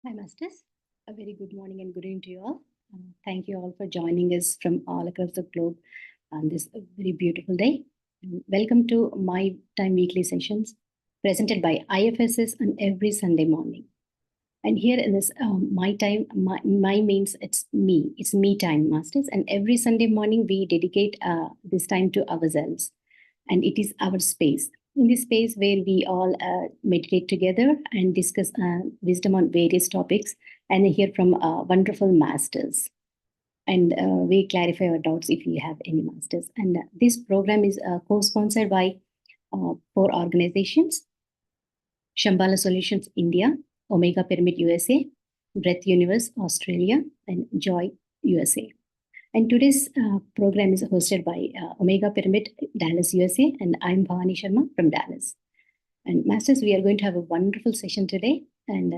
Hi, Masters. A very good morning and good evening to you all. Thank you all for joining us from all across the globe on this very beautiful day. Welcome to My Time Weekly Sessions presented by IFSS on every Sunday morning. And here in this My Time, my means it's me time, Masters. And every Sunday morning we dedicate this time to ourselves. And it is our space. In this space where we all meditate together and discuss wisdom on various topics and hear from wonderful masters. And we clarify our doubts if we have any masters. And this program is co-sponsored by 4 organizations: Shambhala Solutions India, Omega Pyramid USA, Breath Universe Australia, and Joy USA. And today's program is hosted by Omega Pyramid Dallas USA, and I'm Bhavani Sharma from Dallas. And Masters, we are going to have a wonderful session today. And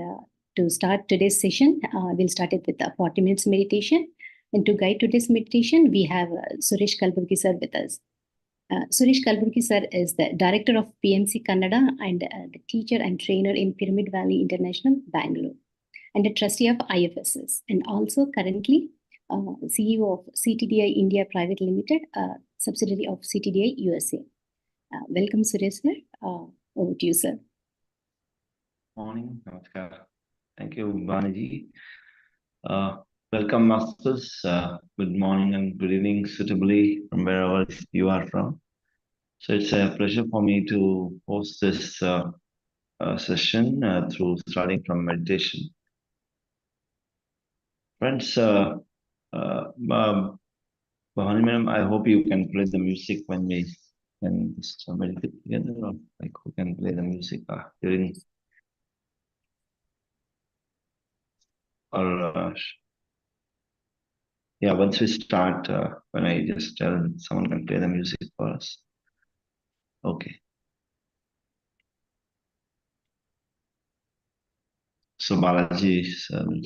to start today's session, we'll start it with a 40 minutes meditation. And to guide today's meditation, we have Suresh Kalburgi sir with us. Suresh Kalburgi sir is the director of PMC Kannada and the teacher and trainer in Pyramid Valley International, Bangalore, and a trustee of IFSS, and also currently CEO of CTDI India Private Limited, subsidiary of CTDI USA. Welcome, Suresh sir. Over to you, sir. Morning, Namaskar. Thank you, Bhaniji. Welcome, Masters. Good morning and good evening, suitably from wherever you are from. So it's a pleasure for me to host this session through starting from meditation. Friends, Bhavani madam, I hope you can play the music when we can meditate together, or like who can play the music during or yeah, once we start, when I just tell someone can play the music for us. Okay. So Balaji will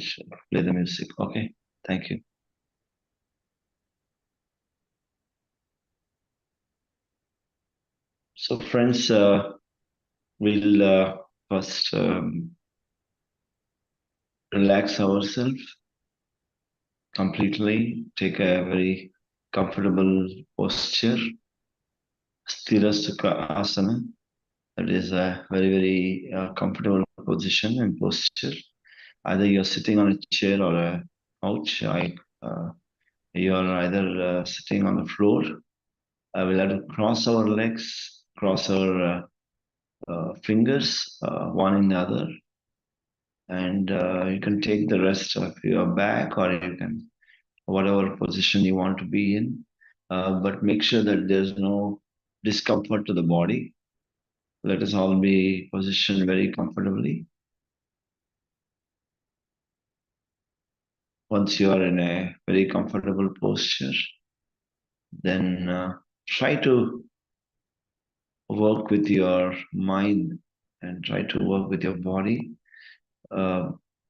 play the music. Okay. Thank you. So friends, we'll first relax ourselves completely. Take a very comfortable posture. Sthira Sukha Asana. That is a very, very comfortable position and posture. Either you're sitting on a chair or a couch. You are either sitting on the floor. We'll have to cross our legs, cross our fingers, one in the other. And you can take the rest of your back, or you can, whatever position you want to be in. But make sure that there's no discomfort to the body. Let us all be positioned very comfortably. Once you are in a very comfortable posture, then try to work with your mind and try to work with your body.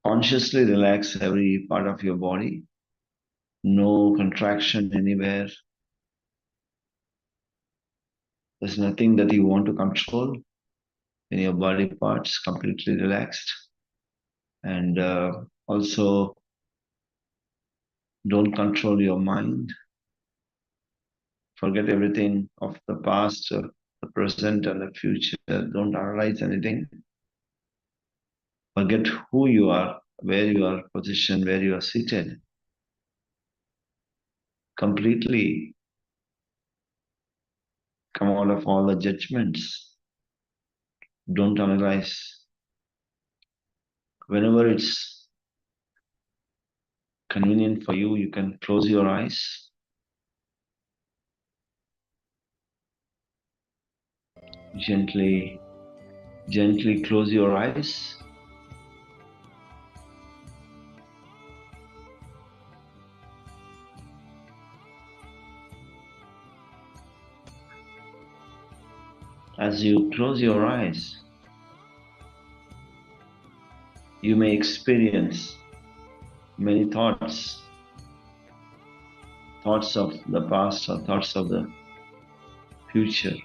Consciously relax every part of your body. No contraction anywhere. There's nothing that you want to control in your body parts, completely relaxed. And also, don't control your mind. Forget everything of the past, the present, and the future. Don't analyze anything. Forget who you are, where you are positioned, where you are seated. Completely come out of all the judgments. Don't analyze. Whenever it's convenient for you, you can close your eyes. Gently close your eyes. As you close your eyes, you may experience many thoughts of the past or thoughts of the future.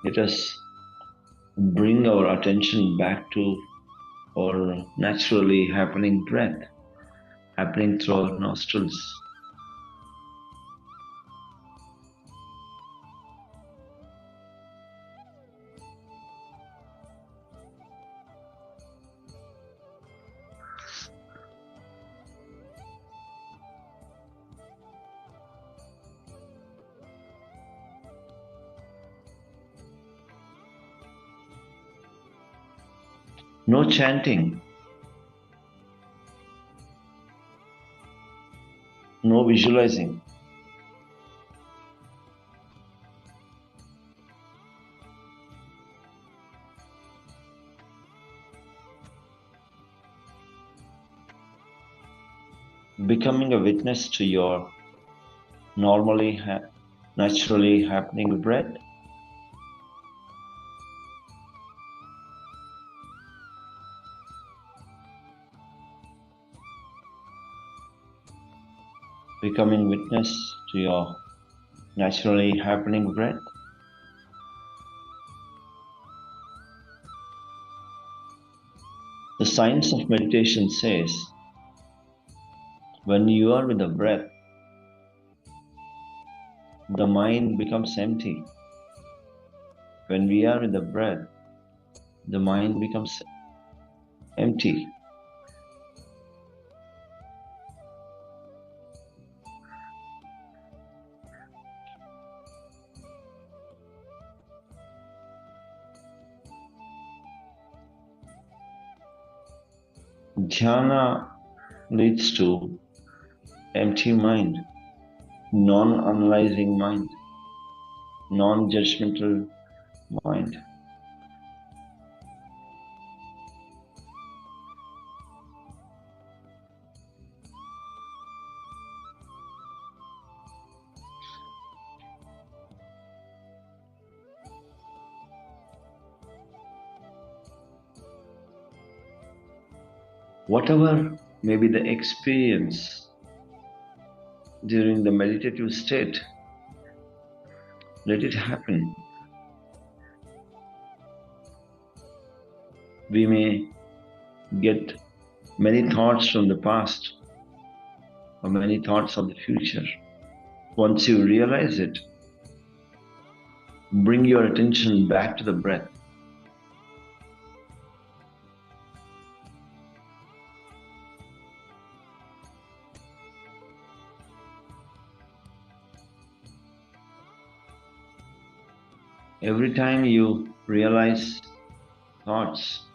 Let us bring our attention back to our naturally happening breath, happening through our nostrils. No chanting, no visualizing. Becoming a witness to your naturally happening breath. Becoming witness to your naturally happening breath. The science of meditation says, when you are with the breath, the mind becomes empty. When we are with the breath, the mind becomes empty. Dhyana leads to empty mind, non-analyzing mind, non-judgmental mind. Whatever may be the experience during the meditative state, let it happen. We may get many thoughts from the past or many thoughts of the future. Once you realize it, bring your attention back to the breath. Every time you realize thoughts,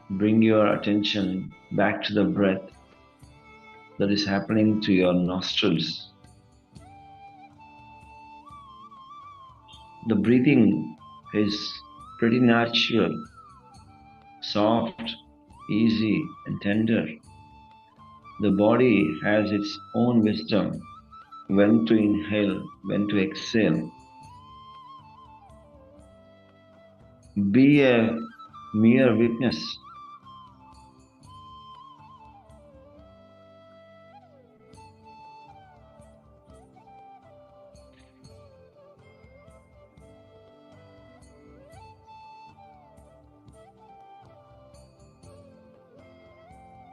bring your attention back to the breath that is happening to your nostrils. The breathing is pretty natural, soft, easy, and tender. The body has its own wisdom, when to inhale, when to exhale. Be a mere witness.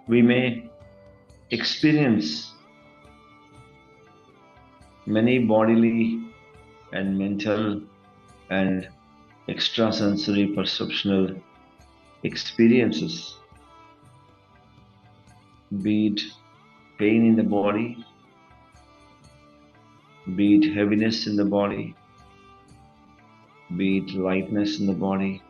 We may experience many bodily and mental and extrasensory perceptual experiences, be it pain in the body, be it heaviness in the body, be it lightness in the body.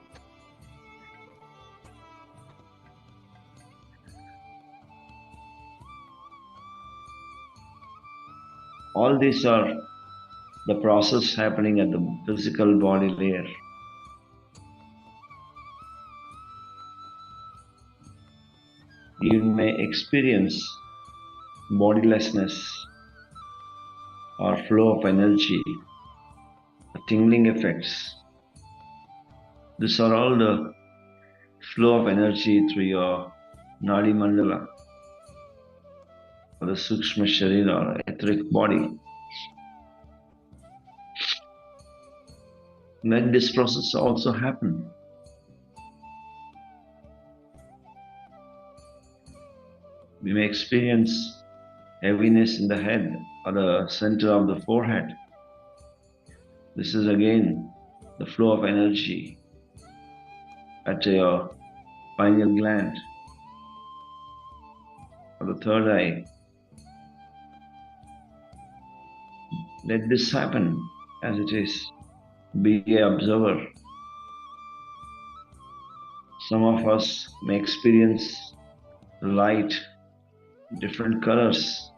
All these are the process happening at the physical body layer. You may experience bodilessness or flow of energy, tingling effects. These are all the flow of energy through your Nadi Mandala, or the Sukshma Sharira, or etheric body. Let this process also happen. We may experience heaviness in the head or the center of the forehead. This is again the flow of energy at your pineal gland or the third eye. Let this happen as it is. Be an observer. Some of us may experience light, different colors,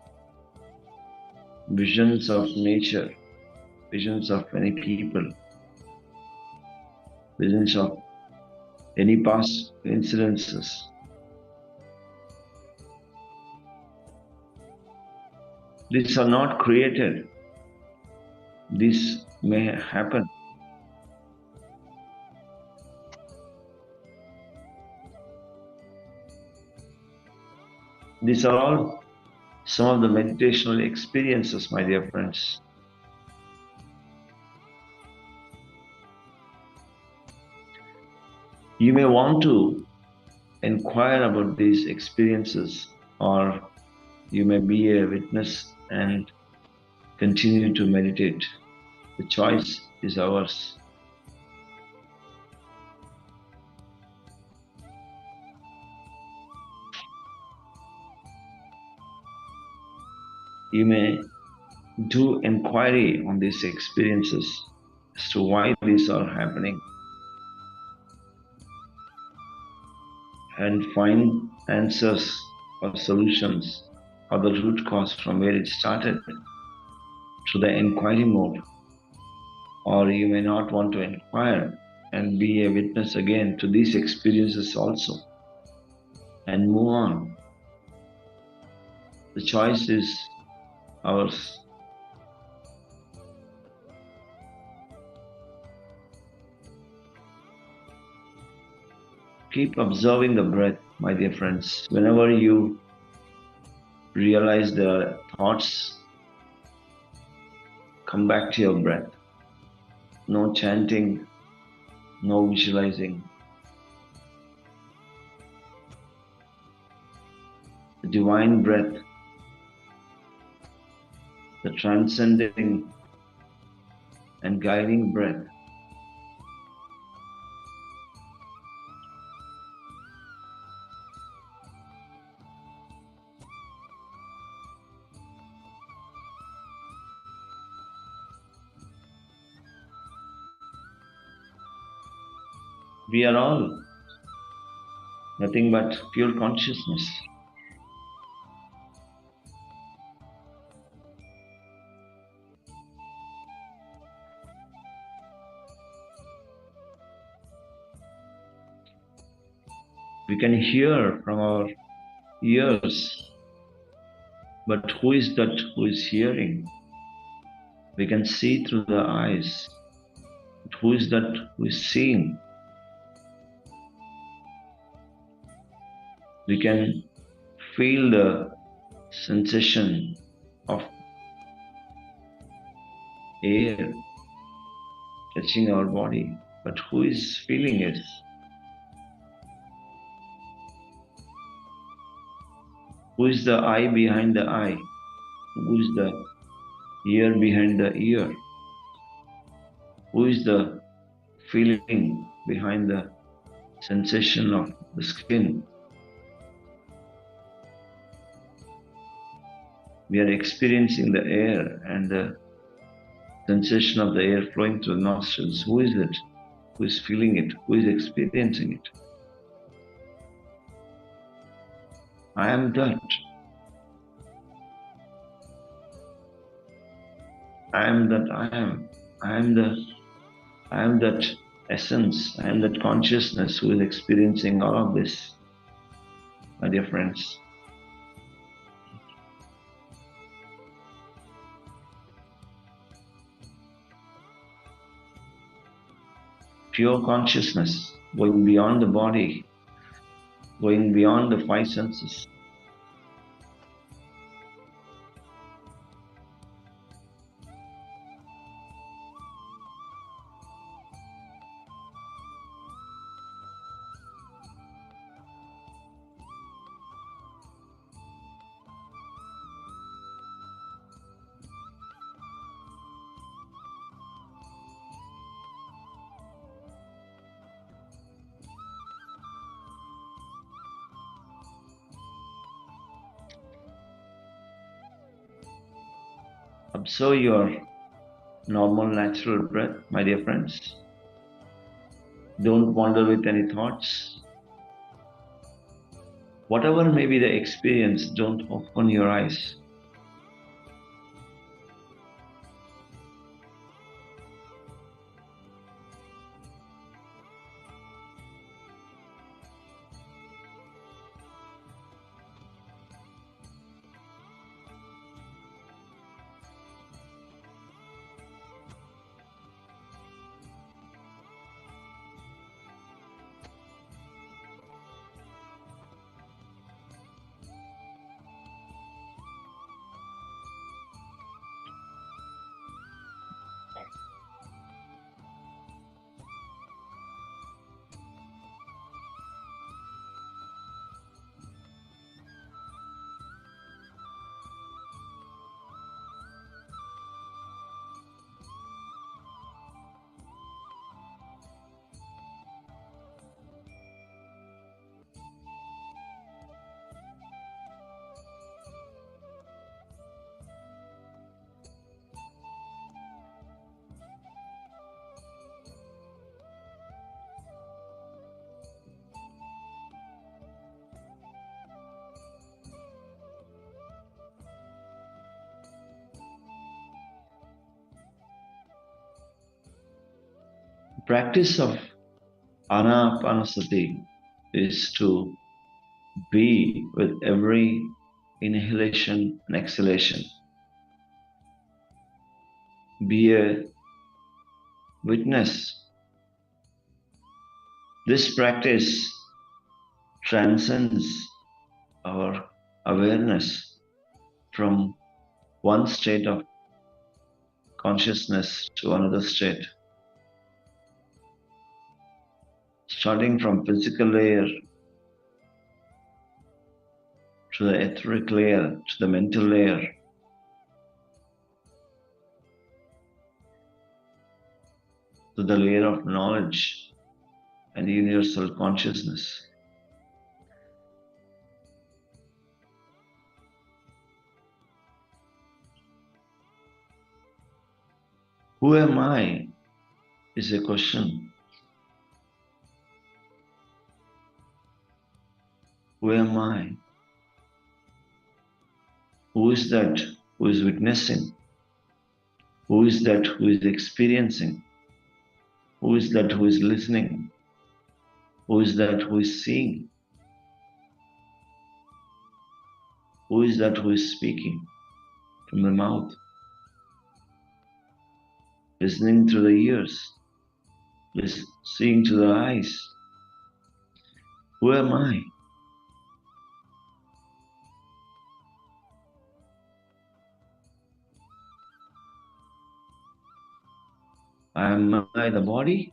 visions of nature, visions of many people, visions of any past incidences. These are not created. This may happen. These are all some of the meditational experiences, my dear friends. You may want to inquire about these experiences, or you may be a witness and continue to meditate. The choice is ours. You may do inquiry on these experiences as to why these are happening and find answers or solutions or the root cause from where it started through the inquiry mode. Or you may not want to inquire and be a witness again to these experiences also and move on. The choice is ours. Keep observing the breath, my dear friends. Whenever you realize there are thoughts, come back to your breath. No chanting, no visualizing. The divine breath, the transcending and guiding breath. We are all nothing but pure consciousness. We can hear from our ears, but who is that who is hearing? We can see through the eyes, but who is that who is seeing? We can feel the sensation of air touching our body, but who is feeling it? Who is the eye behind the eye? Who is the ear behind the ear? Who is the feeling behind the sensation of the skin? We are experiencing the air and the sensation of the air flowing through the nostrils. Who is it? Who is feeling it? Who is experiencing it? I am that. I am that I am. I am that essence. I am that consciousness who is experiencing all of this, my dear friends. Pure consciousness, going beyond the body, going beyond the five senses. Observe your normal, natural breath, my dear friends. Don't wander with any thoughts. Whatever may be the experience, don't open your eyes. Practice of anapanasati is to be with every inhalation and exhalation. Be a witness. This practice transcends our awareness from one state of consciousness to another state, starting from physical layer to the etheric layer, to the mental layer, to the layer of knowledge and universal consciousness. Who am I is a question. Who am I? Who is that who is witnessing? Who is that who is experiencing? Who is that who is listening? Who is that who is seeing? Who is that who is speaking from the mouth, listening through the ears, seeing to the eyes? Who am I? Am I the body?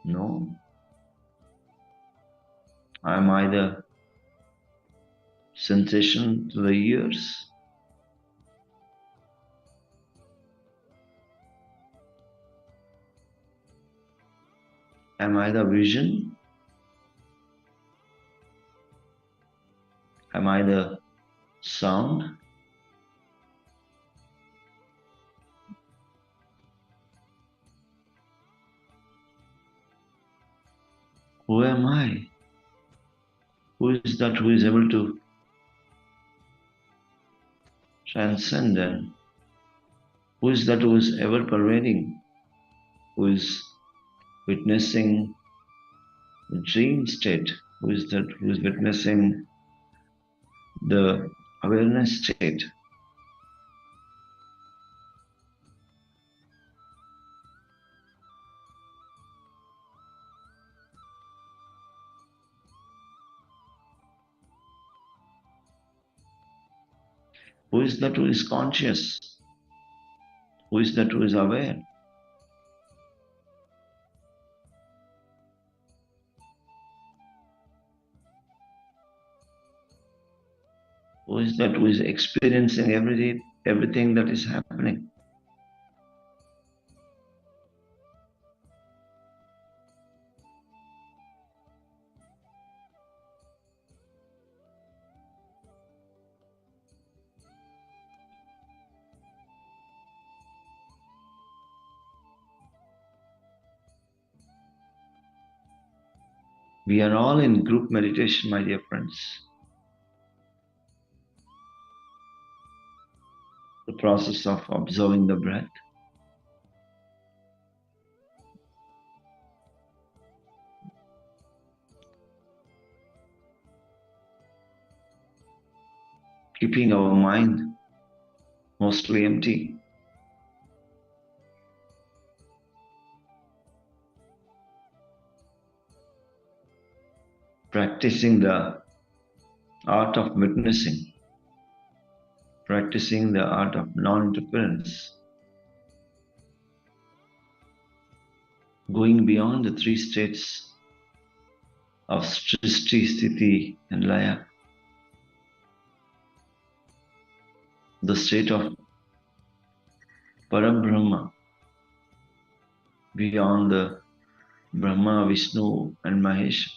No. Am I the sensation to the ears? Am I the vision? Am I the sound? Who am I? Who is that who is able to transcend, and who is that who is ever pervading, who is witnessing the dream state, who is that who is witnessing the awareness state? Who is that who is conscious? Who is that who is aware? Who is that who is experiencing everything that is happening? We are all in group meditation, my dear friends. The process of observing the breath. Keeping our mind mostly empty. Practicing the art of witnessing. Practicing the art of non-interference. Going beyond the three states of Srishti, Sthiti and Laya. The state of Parabrahma, beyond the Brahma, Vishnu and Mahesh.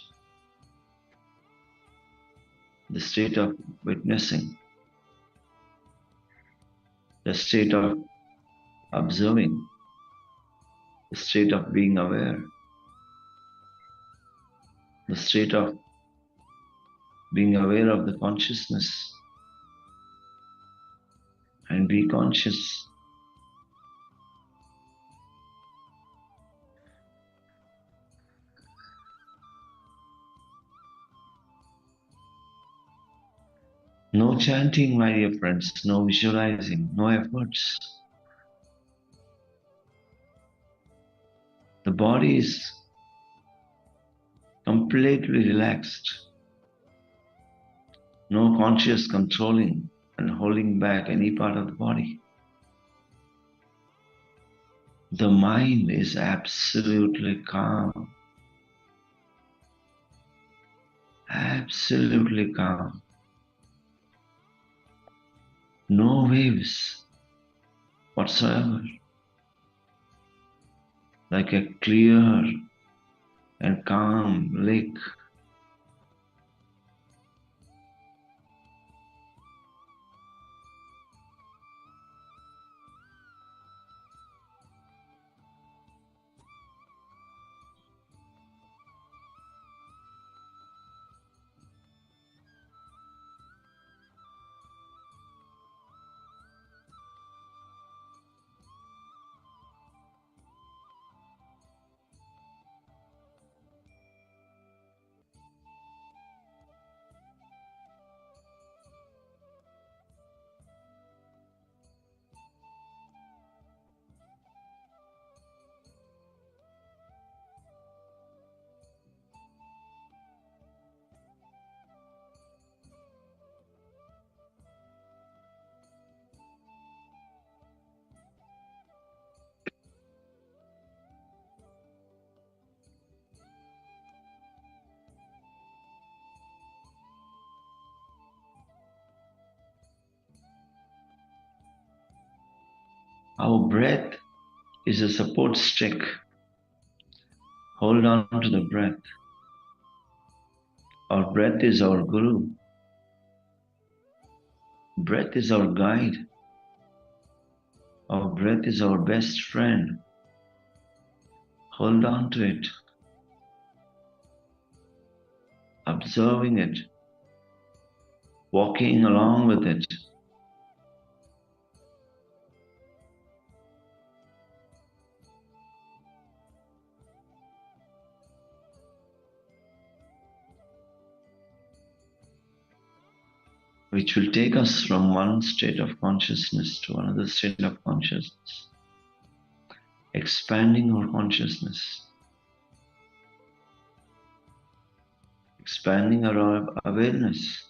The state of witnessing. The state of observing. The state of being aware. The state of being aware of the consciousness and be conscious. No chanting, my dear friends, no visualizing, no efforts. The body is completely relaxed. No conscious controlling and holding back any part of the body. The mind is absolutely calm. Absolutely calm. No waves whatsoever. Like a clear and calm lake. Our breath is a support stick. Hold on to the breath. Our breath is our guru. Breath is our guide. Our breath is our best friend. Hold on to it. Observing it. Walking along with it. Which will take us from one state of consciousness to another state of consciousness. Expanding our consciousness. Expanding our awareness.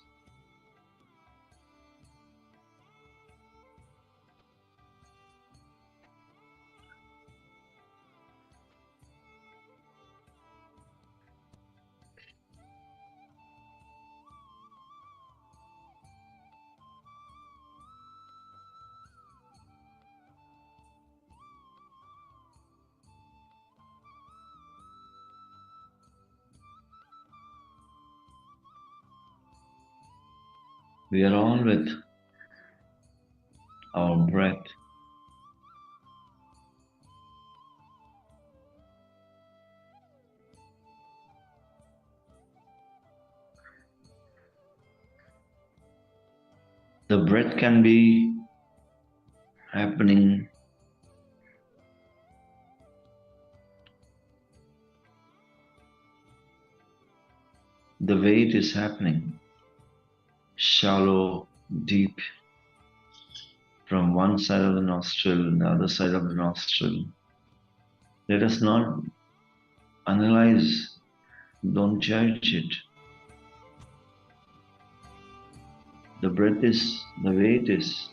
We are all with our breath. The breath can be happening the way it is happening, shallow, deep, from one side of the nostril and the other side of the nostril. Let us not analyze, don't judge it. The breath is the way it is.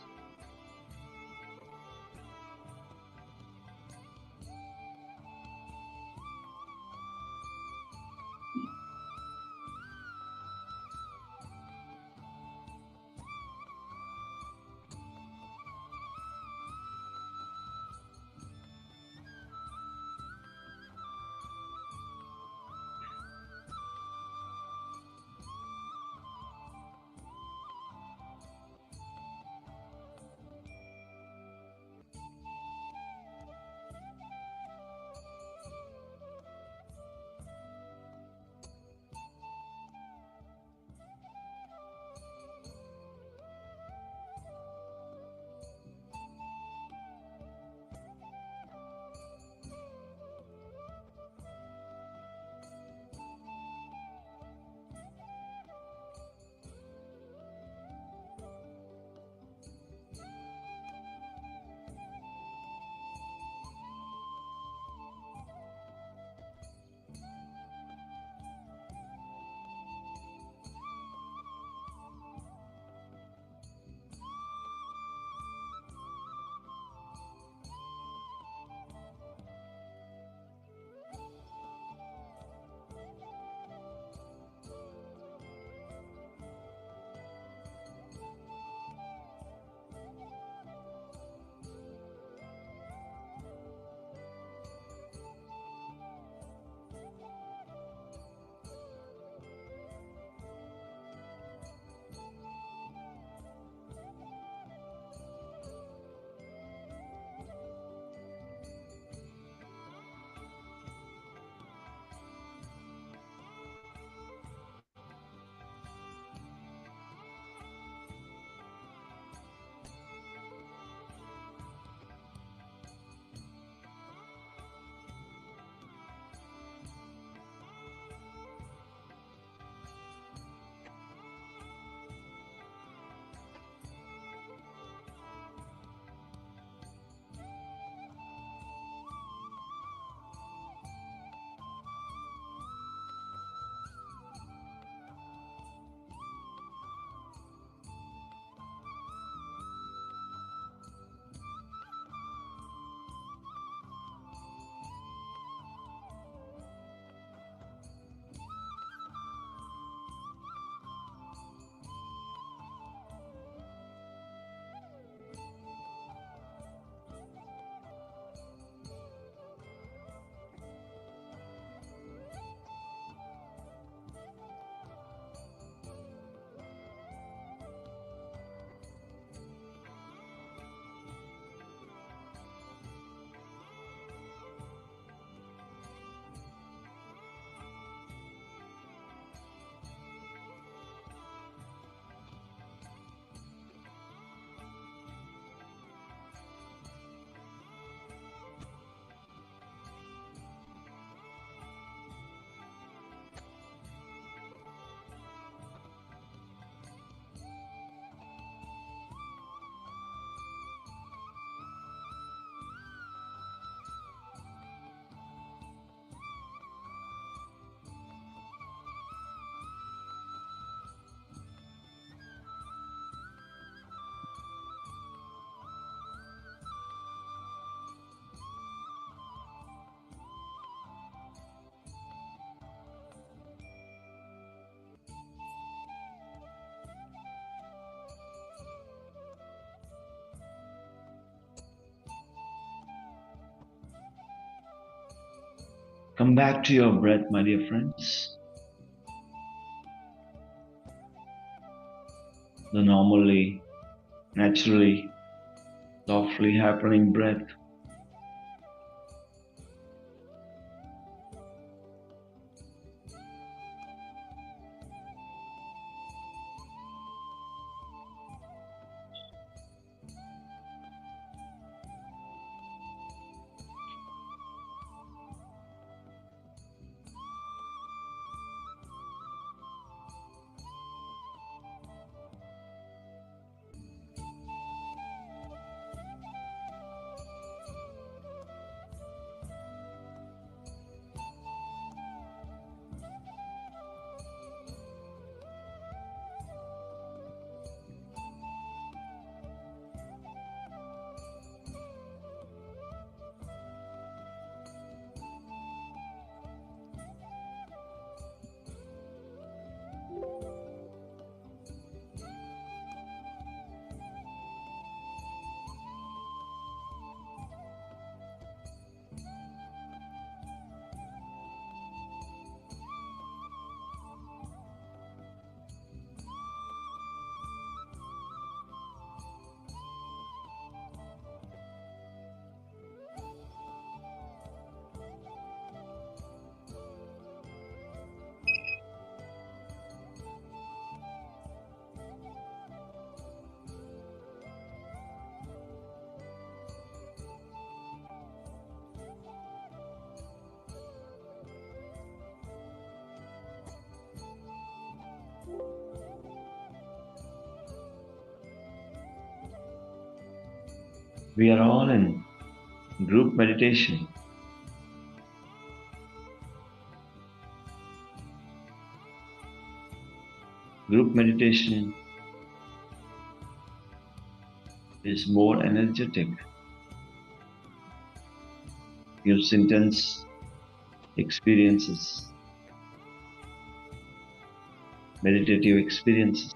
Come back to your breath, my dear friends. The normally, naturally, softly happening breath. We are all in group meditation. Group meditation is more energetic, gives intense experiences, meditative experiences.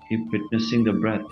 Keep witnessing the breath.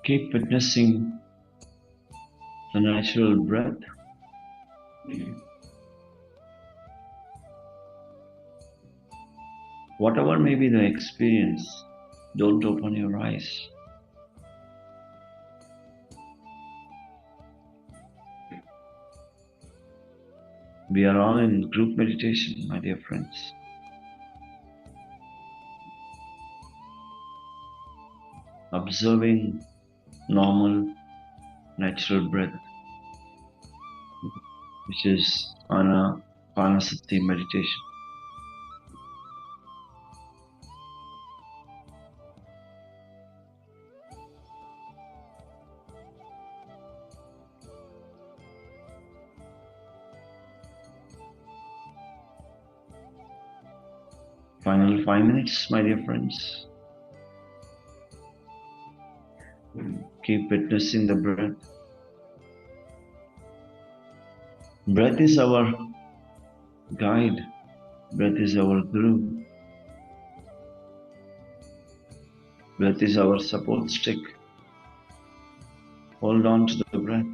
Keep witnessing the natural breath. Whatever may be the experience, don't open your eyes. We are all in group meditation, my dear friends. Observing normal, natural breath, which is Anapanasati meditation. Final 5 minutes, my dear friends. Keep witnessing the breath. Breath is our guide. Breath is our guru. Breath is our support stick. Hold on to the breath.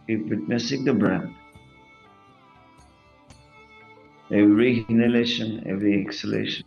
Keep witnessing the breath. Every inhalation, every exhalation.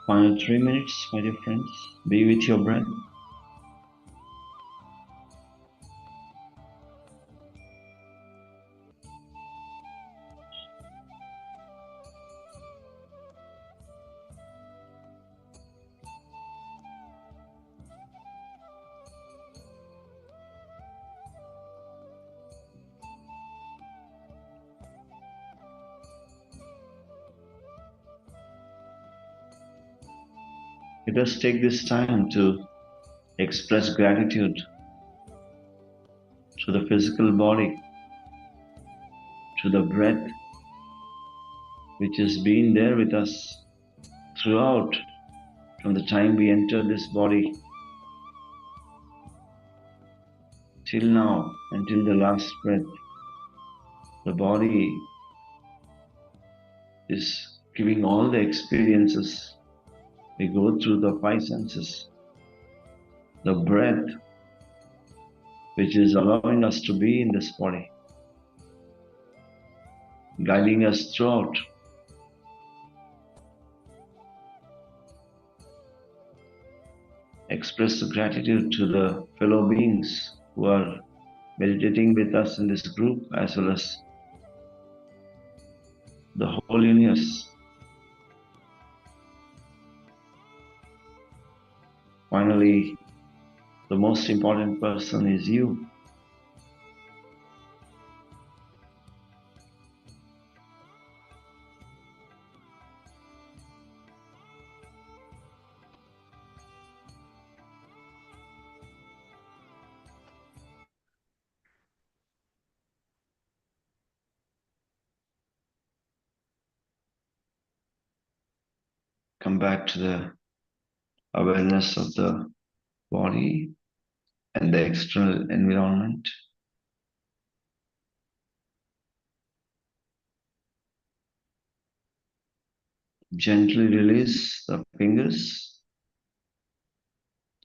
Final 3 minutes, my dear friends. Be with your breath. Let us take this time to express gratitude to the physical body, to the breath which has been there with us throughout, from the time we entered this body till now, until the last breath. The body is giving all the experiences. We go through the 5 senses. The breath which is allowing us to be in this body, guiding us throughout. Express the gratitude to the fellow beings who are meditating with us in this group, as well as the whole universe. Finally, The most important person is you. Come back to the awareness of the body and the external environment. Gently release the fingers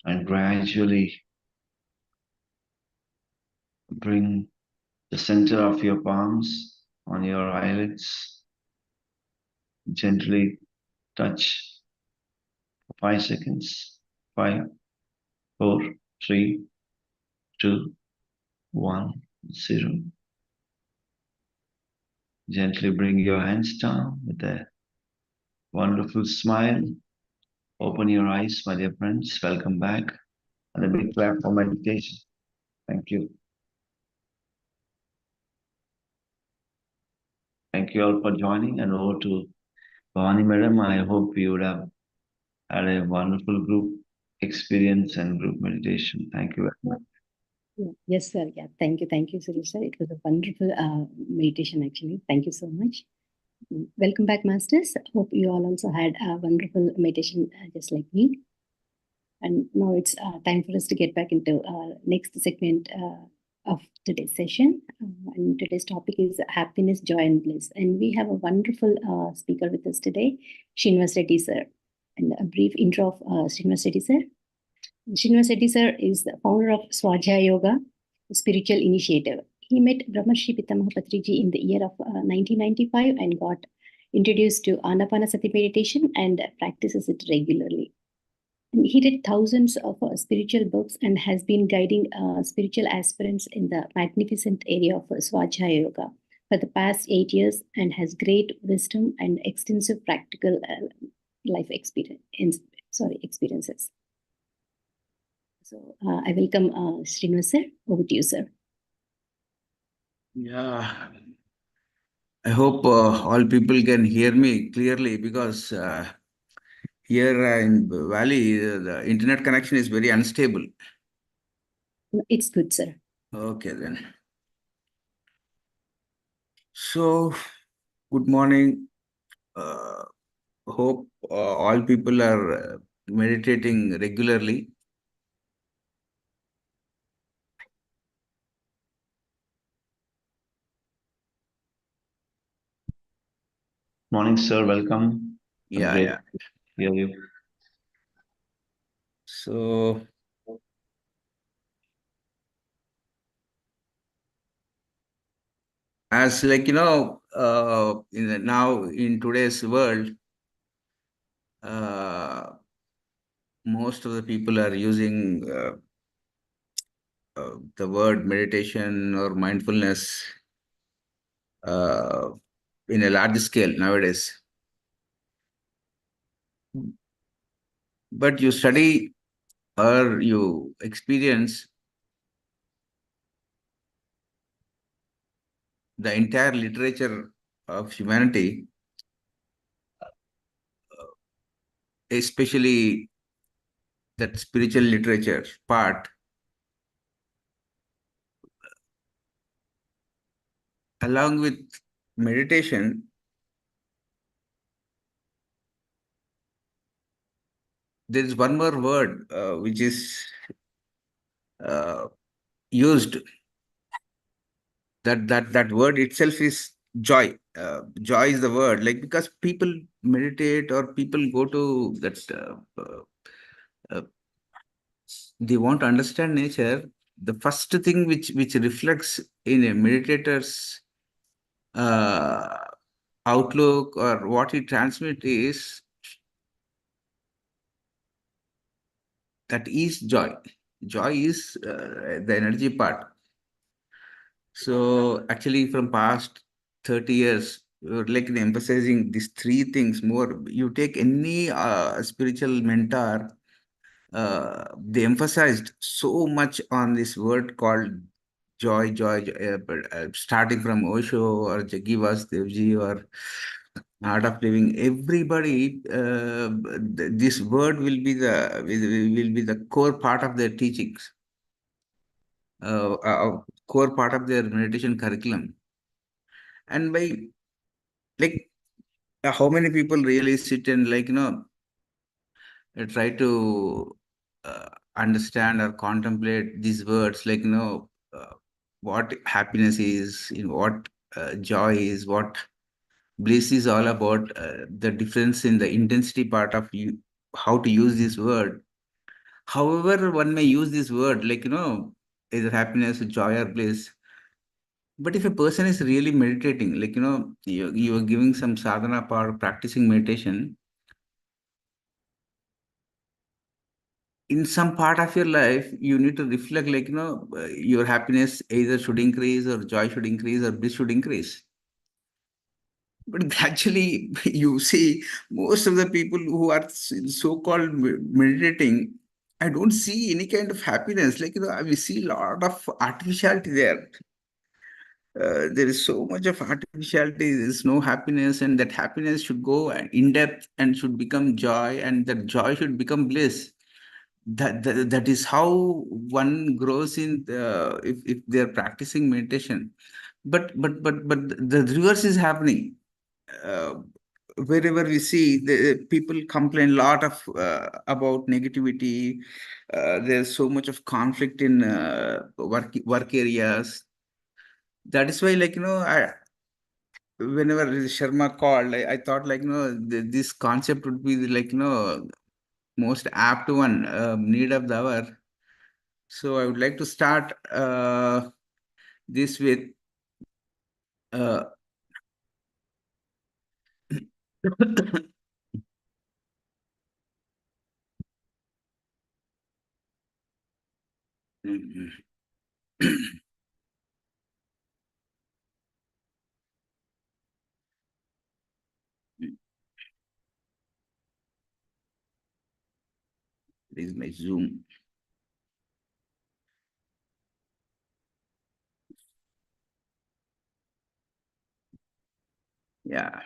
and gradually bring the center of your palms on your eyelids. Gently touch for 5 seconds. 5, 4, 3, 2, 1, 0. Gently bring your hands down with a wonderful smile. Open your eyes, my dear friends. Welcome back. And a big clap for meditation. Thank you. Thank you all for joining. And over to Bhavani Madam. I hope you would have had a wonderful group experience and group meditation. Thank you very much. Yes, sir. Yeah, thank you. Thank you, Suresh, sir. It was a wonderful meditation, actually. Thank you so much. Welcome back, Masters. Hope you all also had a wonderful meditation just like me. And now it's time for us to get back into next segment of today's session. And today's topic is happiness, joy, and bliss. And we have a wonderful speaker with us today, Srinivas Reddy, sir. And a brief intro of Srinivas Reddy, sir. Srinivas Reddy, sir, is the founder of Swajaya Yoga, a spiritual initiative. He met Brahmarshi Pitamaha Patriji in the year of 1995 and got introduced to Anapanasati meditation and practices it regularly. And he read thousands of spiritual books and has been guiding spiritual aspirants in the magnificent area of Swajaya Yoga for the past 8 years and has great wisdom and extensive practical life experiences. So I welcome Srinivas, sir. Over to you, sir. Yeah, I hope all people can hear me clearly because here in Valley, the internet connection is very unstable. It's good, sir. Okay, then. So, good morning. Hope all people are meditating regularly. Morning, sir. Welcome. Yeah, Great yeah. to hear you. So, as like now in today's world, most of the people are using the word meditation or mindfulness in a large scale nowadays. But you study or you experience the entire literature of humanity, especially that spiritual literature part, along with meditation, there is one more word which is used. That word itself is joy. Joy is the word, like because people meditate or people go to that they want to understand nature. The first thing which reflects in a meditator's uh, outlook or what he transmits is that is joy. Joy is the energy part. So actually, from past 30 years, we're like emphasizing these three things more. You take any spiritual mentor, they emphasized so much on this word called joy, starting from Osho or Jagivas Devji or Art of Living. Everybody, this word will be the core part of their teachings, core part of their meditation curriculum. And by like, how many people really sit and try to understand or contemplate these words, what happiness is, what joy is, what bliss is all about, the difference in the intensity part of you, how to use this word. However, one may use this word, either happiness, joy, or bliss. But if a person is really meditating, you are giving some sadhana or practicing meditation, in some part of your life, you need to reflect, your happiness either should increase or joy should increase or bliss should increase. But gradually, you see, most of the people who are so-called meditating, I don't see any kind of happiness. We see a lot of artificiality there. There is so much of artificiality, there's no happiness, and that happiness should go in depth and should become joy, and that joy should become bliss. That is how one grows in if they're practicing meditation. But the reverse is happening. uh, Wherever we see the people complain a lot of about negativity. There's so much of conflict in work areas. That is why, I whenever Sharma called, I thought, this concept would be most apt one, need of the hour. So I would like to start this with uh, this is my Zoom. Yeah.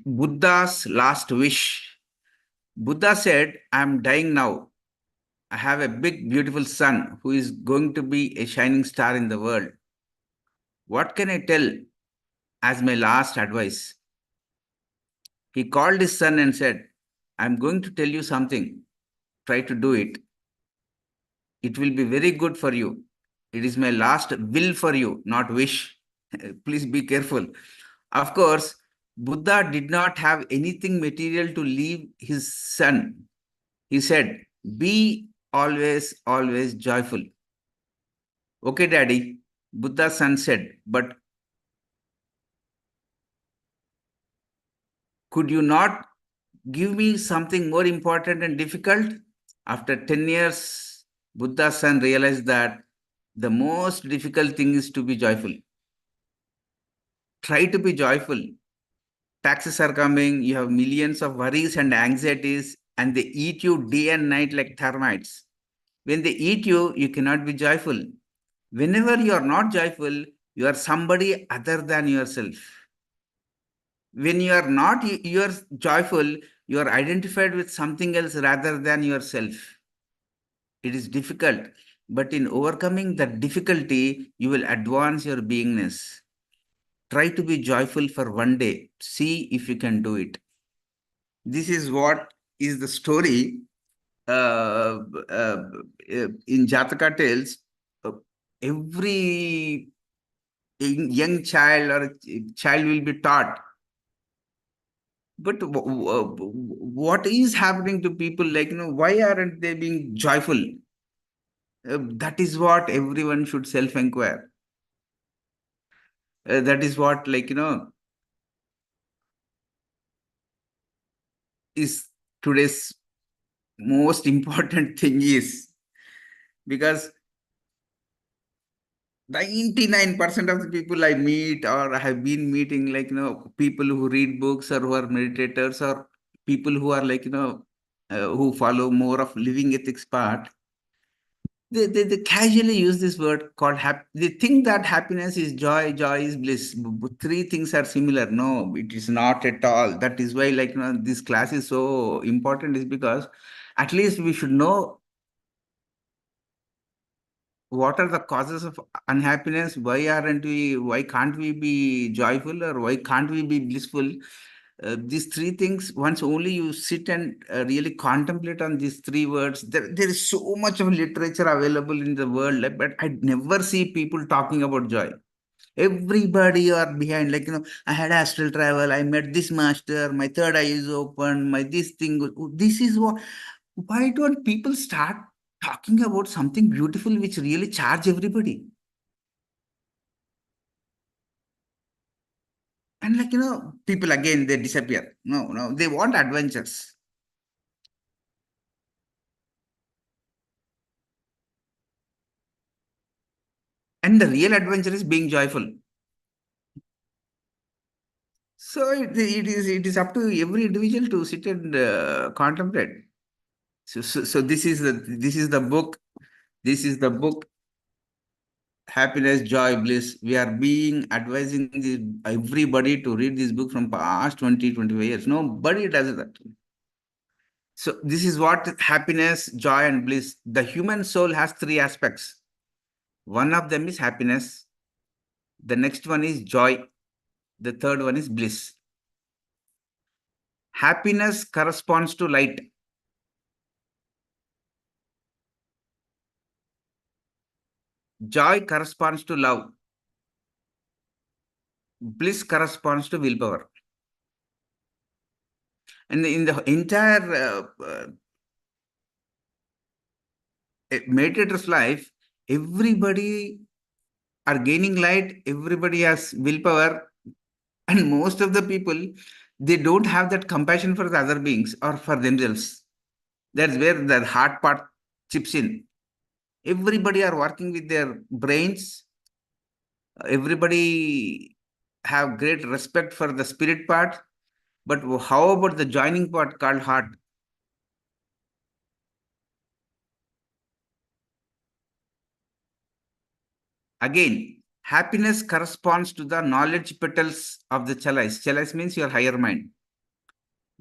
Buddha's last wish. Buddha said, I'm dying now. I have a big, beautiful son who is going to be a shining star in the world. What can I tell as my last advice? He called his son and said, I'm going to tell you something. Try to do it. It will be very good for you. It is my last will for you, not wish. Please be careful. Of course, Buddha did not have anything material to leave his son. He said, be always, always joyful. Okay, daddy, Buddha's son said, but could you not give me something more important and difficult? After 10 years, Buddha's son realized that the most difficult thing is to be joyful. Try to be joyful. Taxes are coming, you have millions of worries and anxieties, and they eat you day and night like termites. When they eat you, you cannot be joyful. Whenever you are not joyful, you are somebody other than yourself. When you are not you are joyful, you are identified with something else rather than yourself. It is difficult, but in overcoming that difficulty, you will advance your beingness. Try to be joyful for one day. See if you can do it. This is what is the story in Jataka tales. Uh, every young child or child will be taught. But what is happening to people? Why aren't they being joyful? That is what everyone should self-inquire. That is what, is today's most important thing is, because 99% of the people I meet or have been meeting, people who read books or who are meditators or people who are who follow more of living ethics part, they casually use this word called happy. They think that happiness is joy, joy is bliss. Three things are similar. No, it is not at all. That is why, like, this class is so important, is because at least we should know what are the causes of unhappiness. Why can't we be joyful, or why can't we be blissful? These three things, once only you sit and really contemplate on these three words, there is so much of literature available in the world, like, but I never see people talking about joy. Everybody are behind, like, I had astral travel, I met this master, my third eye is open, my this thing. This is what. Why don't people start talking about something beautiful which really charge everybody? And, like, people again, they disappear. No, they want adventures. And the real adventure is being joyful. So it is up to every individual to sit and contemplate. So this is the book. This is the book, Happiness, Joy, Bliss. We are being advising everybody to read this book from past 20-25 years. Nobody does that. So this is what happiness, joy, and bliss. The human soul has three aspects. One of them is happiness. The next one is joy. The third one is bliss. Happiness corresponds to light. Joy corresponds to love. Bliss corresponds to willpower. And in the entire meditator's life, everybody are gaining light, everybody has willpower, and most of the people, they don't have that compassion for the other beings or for themselves. That's where the heart part chips in. Everybody are working with their brains. Everybody have great respect for the spirit part. But how about the joining part called heart? Again, happiness corresponds to the knowledge petals of the chalice. Chalice means your higher mind.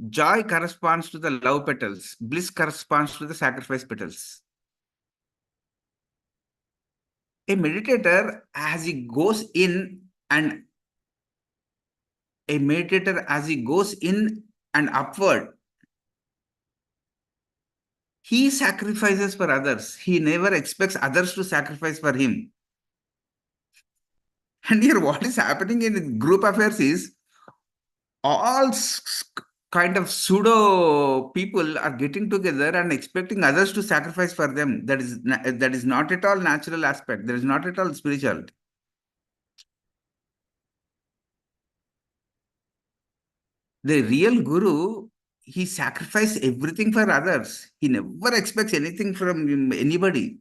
Joy corresponds to the love petals. Bliss corresponds to the sacrifice petals. A meditator, as he goes in and upward, he sacrifices for others. He never expects others to sacrifice for him. And here, what is happening in group affairs is all kind of pseudo people are getting together and expecting others to sacrifice for them. That is not at all natural aspect. That is not at all spiritual. The real guru, he sacrifices everything for others. He never expects anything from anybody.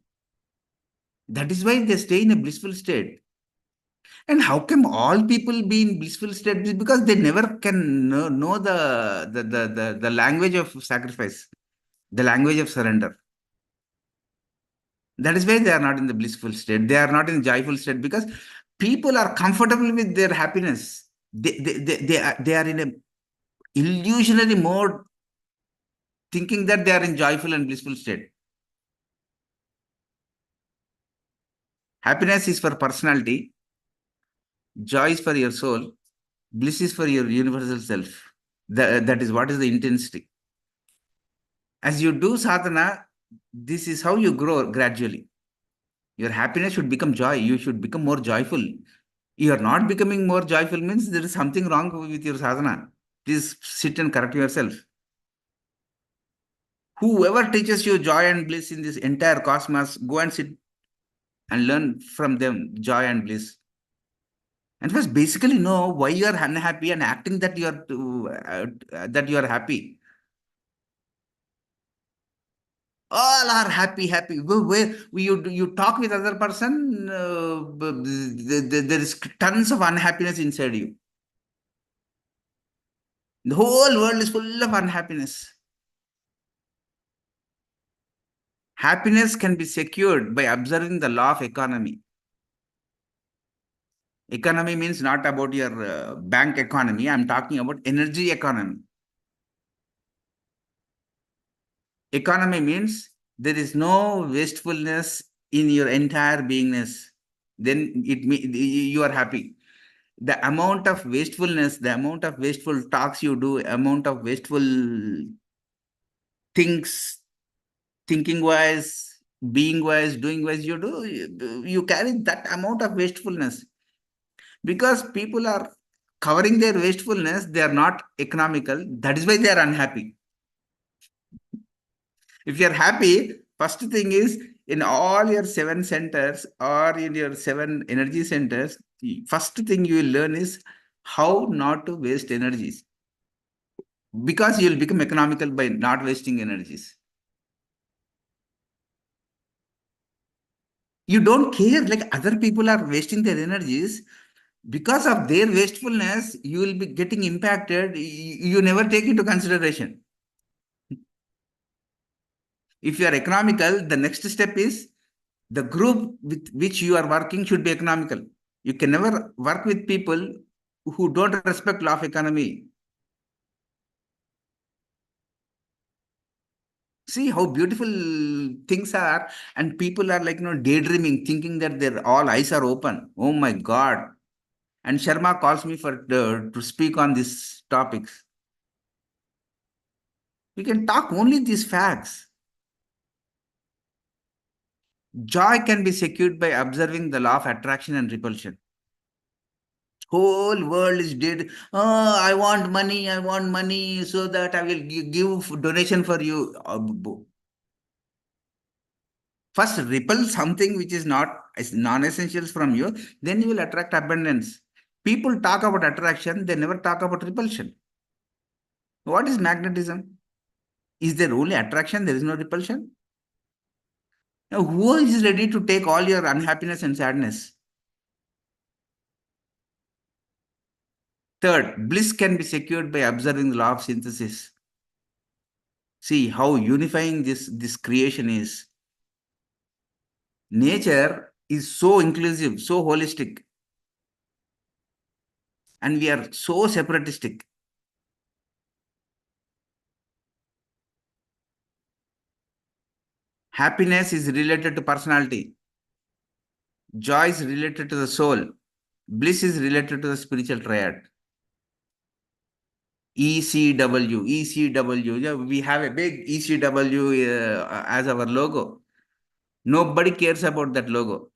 That is why they stay in a blissful state. And how come all people be in blissful state? Because they never can know the language of sacrifice, the language of surrender. That is why they are not in the blissful state. They are not in joyful state because people are comfortable with their happiness. They are in a illusionary mode, thinking that they are in joyful and blissful state. Happiness is for personality, joy is for your soul, bliss is for your universal self. That is what is the intensity. As you do sadhana, this is how you grow gradually. Your happiness should become joy. You should become more joyful. You are not becoming more joyful means there is something wrong with your sadhana. Please sit and correct yourself. Whoever teaches you joy and bliss in this entire cosmos, go and sit and learn from them joy and bliss. And first, basically know why you are unhappy and acting that you are happy. All are happy. Where you talk with other person, there is tons of unhappiness inside you. The whole world is full of unhappiness. Happiness can be secured by observing the law of economy. Economy means not about your bank economy. I'm talking about energy economy. Economy means there is no wastefulness in your entire beingness. Then you are happy. The amount of wastefulness, the amount of wasteful talks you do, amount of wasteful things, thinking wise, being wise, doing wise, you carry that amount of wastefulness. Because people are covering their wastefulness, they are not economical. That is why they are unhappy. If you are happy, first thing is in all your 7 centers or in your 7 energy centers, the first thing you will learn is how not to waste energies. Because you will become economical by not wasting energies. You don't care like other people are wasting their energies. Because of their wastefulness, you will be getting impacted. You never take into consideration. If you are economical, the next step is the group with which you are working should be economical. You can never work with people who don't respect law of economy. See how beautiful things are, and people are like daydreaming, thinking that their all eyes are open. Oh my God! And Sharma calls me for to speak on these topics. We can talk only these facts. Joy can be secured by observing the law of attraction and repulsion. Whole world is dead. Oh, I want money so that I will give donation for you. First, repel something which is not non-essentials from you, then you will attract abundance. People talk about attraction, they never talk about repulsion. What is magnetism? Is there only attraction? There is no repulsion? Now, who is ready to take all your unhappiness and sadness? Third, bliss can be secured by observing the law of synthesis. See how unifying this creation is. Nature is so inclusive, so holistic, and we are so separatistic. Happiness is related to personality. Joy is related to the soul. Bliss is related to the spiritual triad. ECW, ECW. Yeah, we have a big ECW as our logo. Nobody cares about that logo.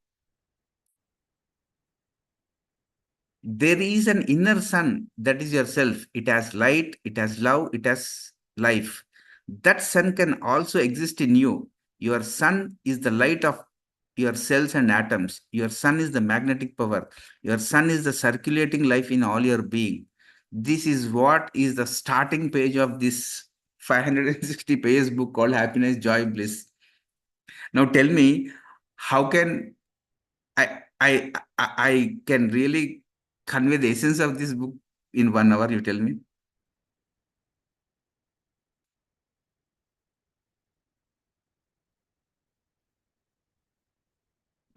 There is an inner sun that is yourself. It has light, it has love, it has life. That sun can also exist in you. Your sun is the light of your cells and atoms. Your sun is the magnetic power. Your sun is the circulating life in all your being. This is what is the starting page of this 560 pages book called Happiness, Joy, Bliss. Now tell me, how can I can really convey the essence of this book in 1 hour, you tell me?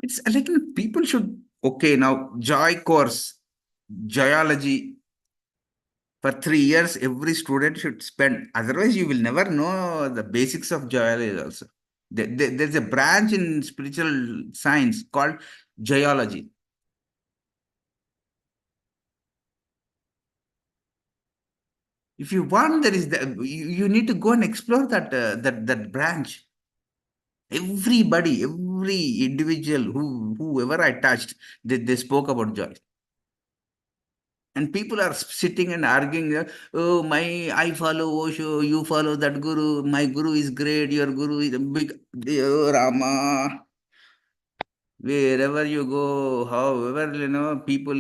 It's like people should, okay, now joy course, joyology, for 3 years, every student should spend. Otherwise, you will never know the basics of joyology also. There's a branch in spiritual science called joyology. If you want, there is you need to go and explore that branch. Everybody, every individual whoever I touched, they spoke about joy. And people are sitting and arguing, oh, I follow Osho, you follow that guru, my guru is great, your guru is a big, oh, Rama. Wherever you go, however, people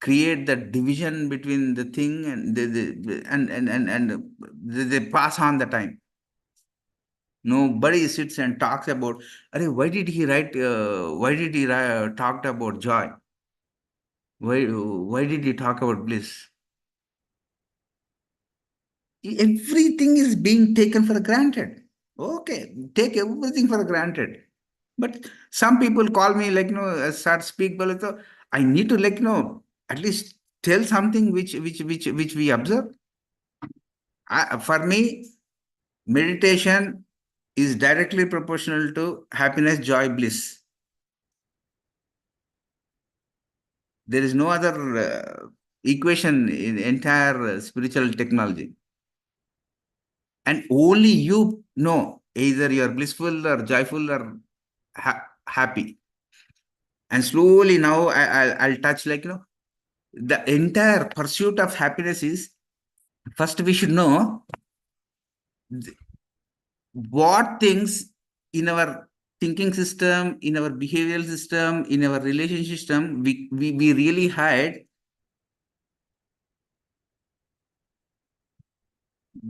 create the division between the thing and they pass on the time. Nobody sits and talks about, why did he talked about joy? Why did he talk about bliss? Everything is being taken for granted. Okay, take everything for granted. But some people call me like, start speak, but I need to like, at least tell something which we observe. For me, meditation is directly proportional to happiness, joy, bliss. There is no other equation in entire spiritual technology. And only you know either you're blissful or joyful or happy. And slowly now I'll touch like, the entire pursuit of happiness is first we should know what things in our thinking system, in our behavioral system, in our relationship system, we really hide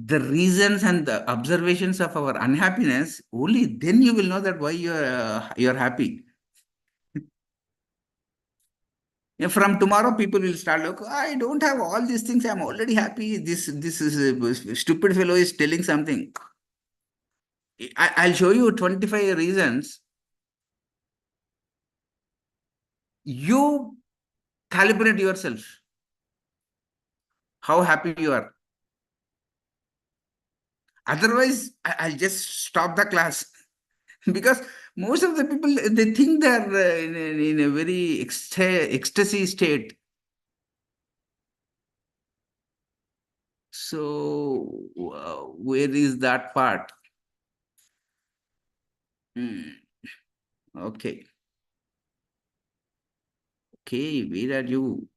the reasons and the observations of our unhappiness. Only then you will know that why you're happy. From tomorrow, people will start look. I don't have all these things. I'm already happy. This is a stupid fellow is telling something. I'll show you 25 reasons. You calibrate yourself. How happy you are. Otherwise, I'll just stop the class because most of the people they think they're in a very ecstasy state. So where is that part? Okay. Okay, where are you?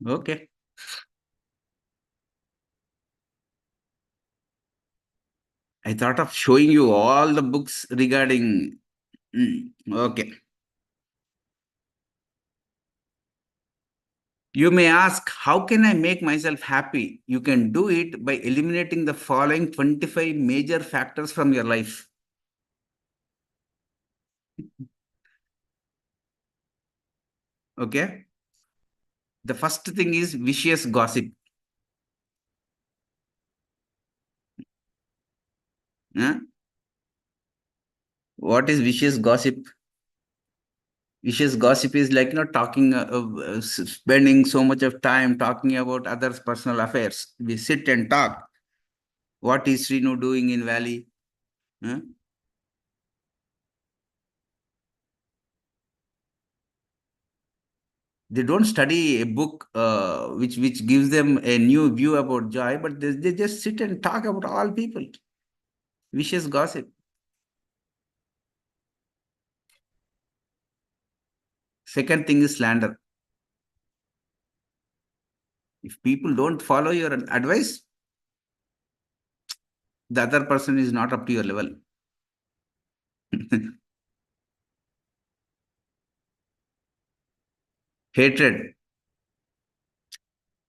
Okay. I thought of showing you all the books regarding. Okay. You may ask, how can I make myself happy? You can do it by eliminating the following 25 major factors from your life. Okay. The first thing is vicious gossip. Huh? What is vicious gossip? Vicious gossip is like talking, spending so much of time talking about others' personal affairs. We sit and talk. What is Srinu doing in Valley? Huh? They don't study a book which gives them a new view about joy, but they just sit and talk about all people. Vicious gossip. Second thing is slander. If people don't follow your advice, the other person is not up to your level. Hatred.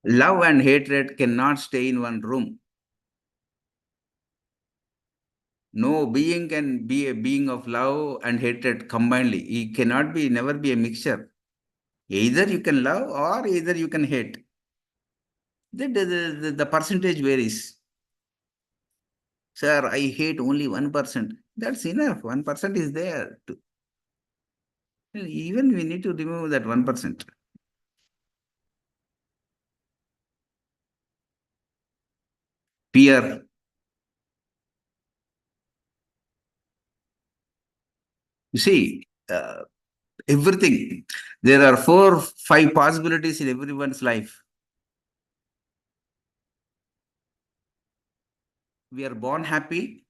Love and hatred cannot stay in one room. No being can be a being of love and hatred combinedly. It cannot be, never be a mixture. Either you can love or either you can hate. The percentage varies. Sir, I hate only 1%. That's enough. 1% is there. Even we need to remove that 1%. Fear. You see, everything. There are 4, 5 possibilities in everyone's life. We are born happy.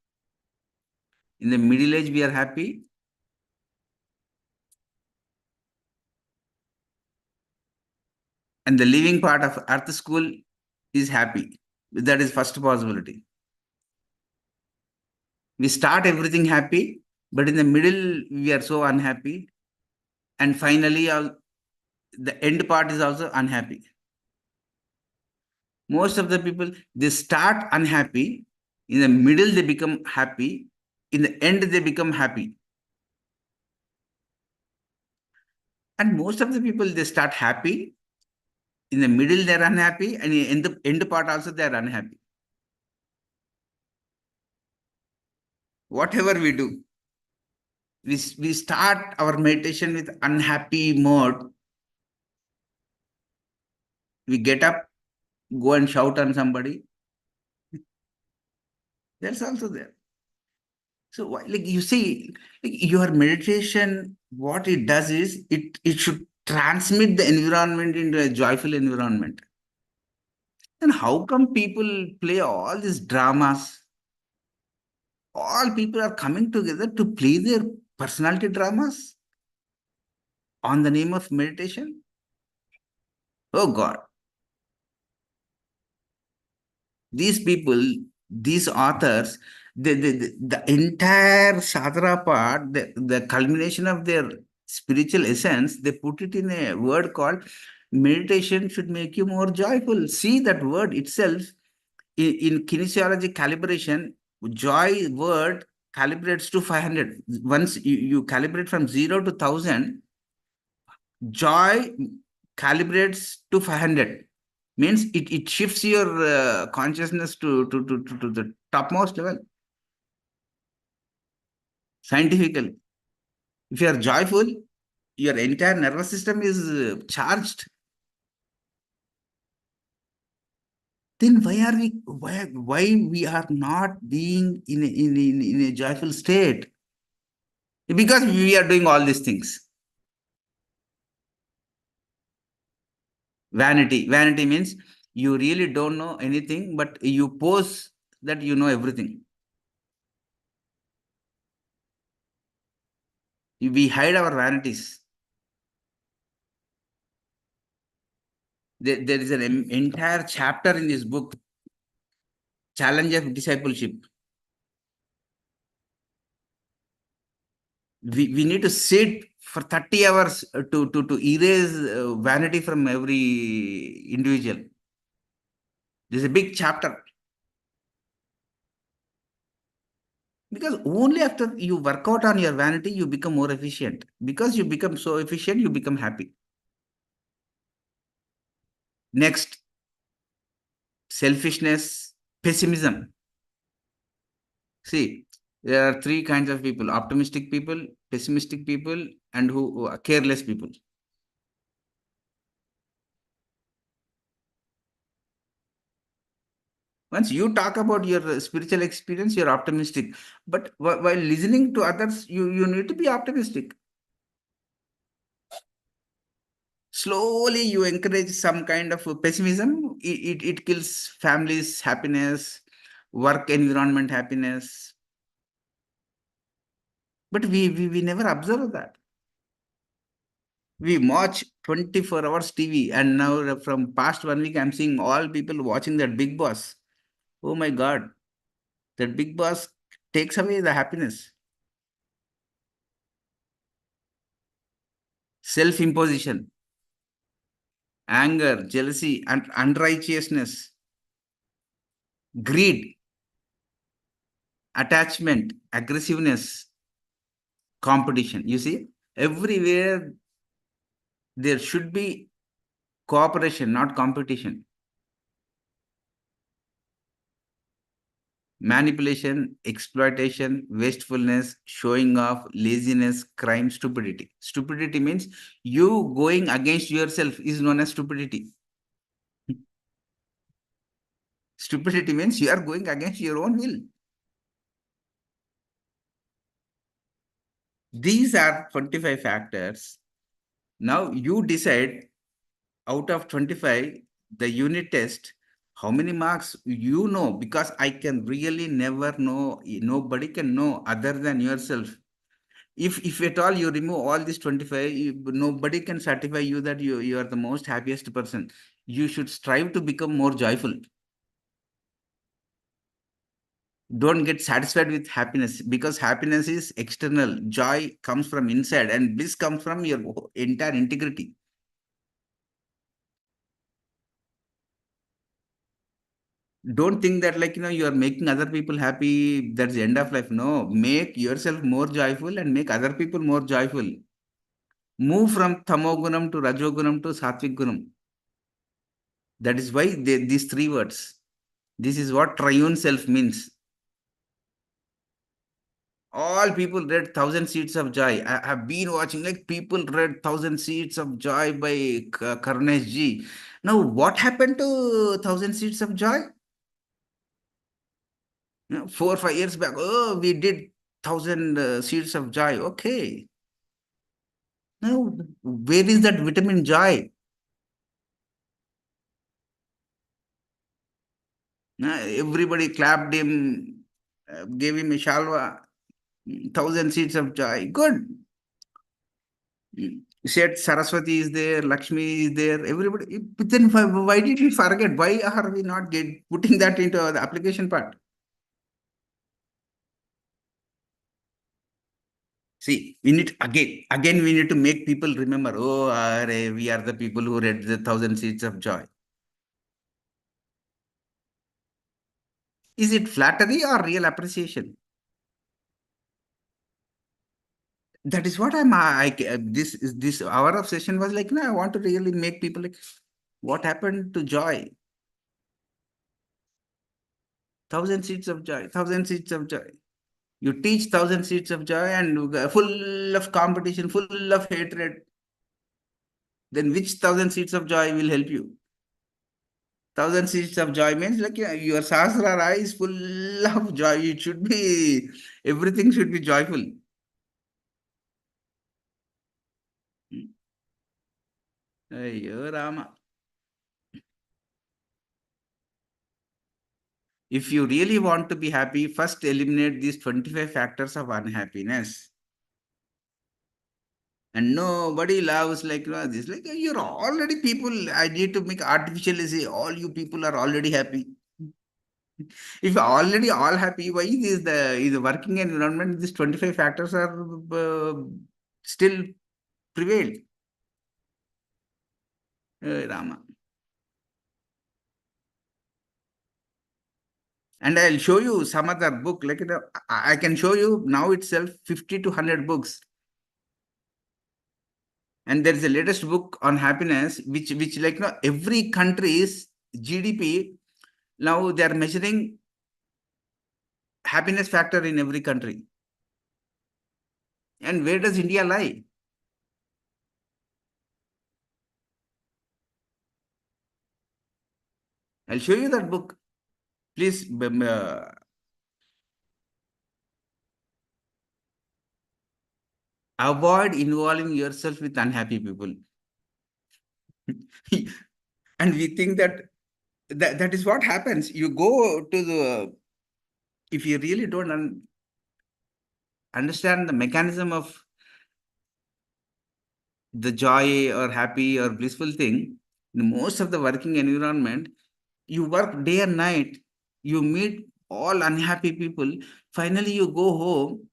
In the middle age, we are happy. And the living part of earth school is happy. That is first possibility. We start everything happy, but in the middle, we are so unhappy. And finally, the end part is also unhappy. Most of the people, they start unhappy. In the middle, they become happy. In the end, they become happy. And most of the people, they start happy. In the middle, they're unhappy. And in the end part also, they're unhappy. Whatever we do, we start our meditation with unhappy mode. We get up, go and shout on somebody. That's also there. So, like you see, like your meditation, what it does is it should transmit the environment into a joyful environment. And how come people play all these dramas? All people are coming together to play their personality dramas on the name of meditation. Oh God, these people, these authors, the entire sadhana part, the culmination of their spiritual essence, they put it in a word called meditation should make you more joyful. See that word itself in kinesiology calibration, joy word calibrates to 500. Once you calibrate from 0 to 1000, joy calibrates to 500. Means it shifts your consciousness to the topmost level. Scientifically, if you are joyful, your entire nervous system is charged. Then why we are not being in a joyful state? Because we are doing all these things. Vanity means you really don't know anything, but you pose that you know everything. We hide our vanities. There is an entire chapter in this book, Challenge of Discipleship. We need to sit for 30 hours to erase vanity from every individual. There's a big chapter. Because only after you work out on your vanity, you become more efficient. Because you become so efficient, you become happy. Next, selfishness, pessimism. See, there are three kinds of people: optimistic people, pessimistic people, and who are careless people. Once you talk about your spiritual experience, you're optimistic. But while listening to others, you need to be optimistic. Slowly, you encourage some kind of pessimism. It kills families' happiness, work environment happiness. But we never observe that. We watch 24 hours TV, and now from past 1 week, I'm seeing all people watching that Big Boss. Oh my God, that Big Boss takes away the happiness. Self-imposition, anger, jealousy, and unrighteousness, greed, attachment, aggressiveness, competition. You see, everywhere there should be cooperation, not competition. Manipulation, exploitation, wastefulness, showing off, laziness, crime, stupidity. Stupidity means you going against yourself is known as stupidity. Stupidity means you are going against your own will. These are 25 factors. Now you decide out of 25, the unit test, how many marks you know, because I can really never know, nobody can know other than yourself. If at all you remove all these 25, nobody can certify you that you are the most happiest person. You should strive to become more joyful. Don't get satisfied with happiness, because happiness is external. Joy comes from inside, and bliss comes from your entire integrity. Don't think that, like, you are making other people happy, that's the end of life. No, make yourself more joyful and make other people more joyful. move from tamogunam to rajogunam to sattvic gunam. That is why these three words. This is what triune self means. All people read Thousand Seeds of Joy. I have been watching, like, people read Thousand Seeds of Joy by Karnesh Ji. Now, what happened to Thousand Seeds of Joy? 4 or 5 years back, oh, we did Thousand Seeds of Joy. Okay. Now, where is that vitamin joy? Everybody clapped him, gave him a shalva. Thousand Seeds of Joy. Good. Said Saraswati is there, Lakshmi is there, everybody. But then why did we forget? Why are we not putting that into the application part? See, we need again we need to make people remember, oh, we are the people who read the Thousand Seeds of Joy. Is it flattery or real appreciation? That is what this hour of session was like, no, I want to really make people like, what happened to joy? Thousand Seeds of Joy, Thousand Seeds of Joy. You teach Thousand Seeds of Joy and full of competition, full of hatred. Then which Thousand Seeds of Joy will help you? Thousand Seeds of Joy means like, your Sahasrara is full of joy. It should be, everything should be joyful. Ayyo Rama. If you really want to be happy, first eliminate these 25 factors of unhappiness. And nobody loves like, this. Like, you're already people. I need to make artificially say all you people are already happy. If you're already all happy, why is the working environment? These 25 factors are still prevailed. Rama. And I'll show you some other book. Like, I can show you now itself 50 to 100 books. And there is a latest book on happiness, which like, every country's GDP, now they are measuring happiness factor in every country. And where does India lie? I'll show you that book. Please avoid involving yourself with unhappy people. And we think that is what happens. You go to if you really don't understand the mechanism of the joy or happy or blissful thing, in most of the working environment, you work day and night, you meet all unhappy people, finally you go home,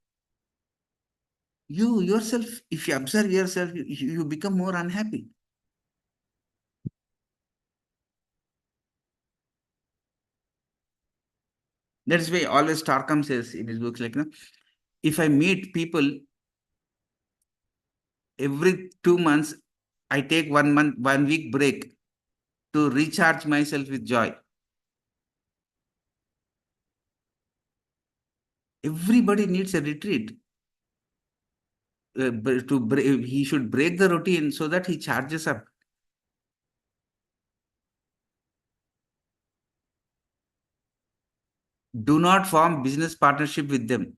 you yourself, if you observe yourself, you become more unhappy. That is why always Starkham says in his books, like, if I meet people every 2 months, I take 1 week break to recharge myself with joy. Everybody needs a retreat. He should break the routine so that he charges up. Do not form business partnership with them.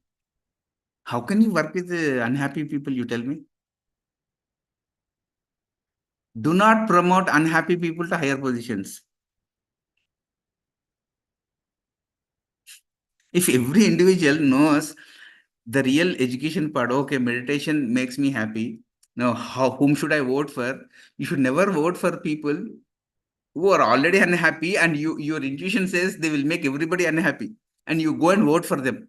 How can you work with unhappy people, you tell me? Do not promote unhappy people to higher positions. If every individual knows the real education part, okay, meditation makes me happy. Now, whom should I vote for? You should never vote for people who are already unhappy, and your intuition says they will make everybody unhappy, and you go and vote for them.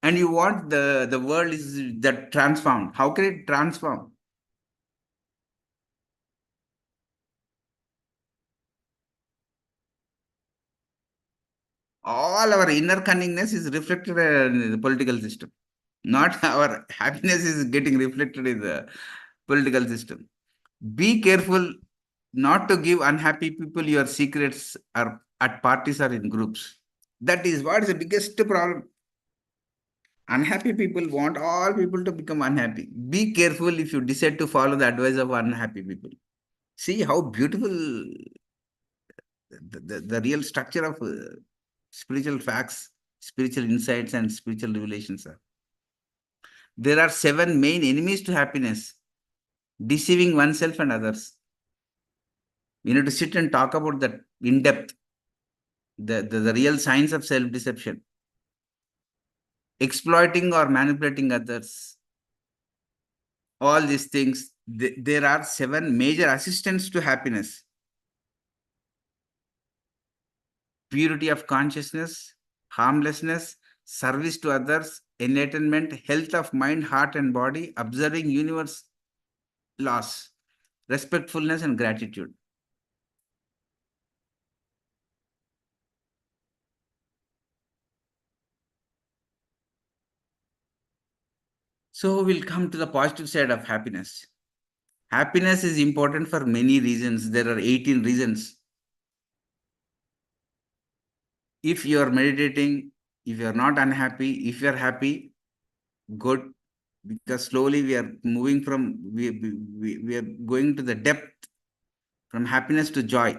And you want the world is that transformed. How can it transform? All our inner cunningness is reflected in the political system. Not our happiness is getting reflected in the political system. Be careful not to give unhappy people your secrets or at parties or in groups. That is what is the biggest problem. Unhappy people want all people to become unhappy. Be careful if you decide to follow the advice of unhappy people. See how beautiful the real structure of spiritual facts, spiritual insights, and spiritual revelations are. There are 7 main enemies to happiness: deceiving oneself and others. We need to sit and talk about that in depth, the real signs of self deception, exploiting or manipulating others. All these things, there are 7 major assistants to happiness: purity of consciousness, harmlessness, service to others, enlightenment, health of mind, heart, and body, observing universe laws, respectfulness, and gratitude. So we'll come to the positive side of happiness. Happiness is important for many reasons. There are 18 reasons. If you are meditating, if you are not unhappy, if you are happy, good, because slowly we are moving from, we are going to the depth from happiness to joy.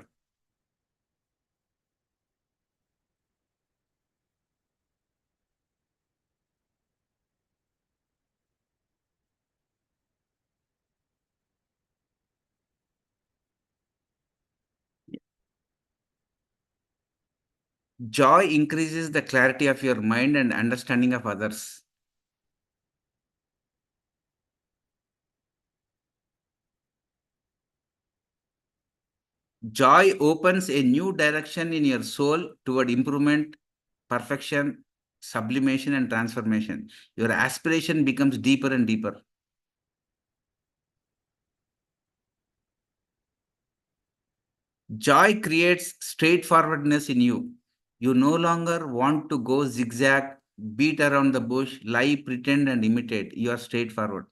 Joy increases the clarity of your mind and understanding of others. Joy opens a new direction in your soul toward improvement, perfection, sublimation, and transformation. Your aspiration becomes deeper and deeper. Joy creates straightforwardness in you. You no longer want to go zigzag, beat around the bush, lie, pretend, and imitate. You are straightforward.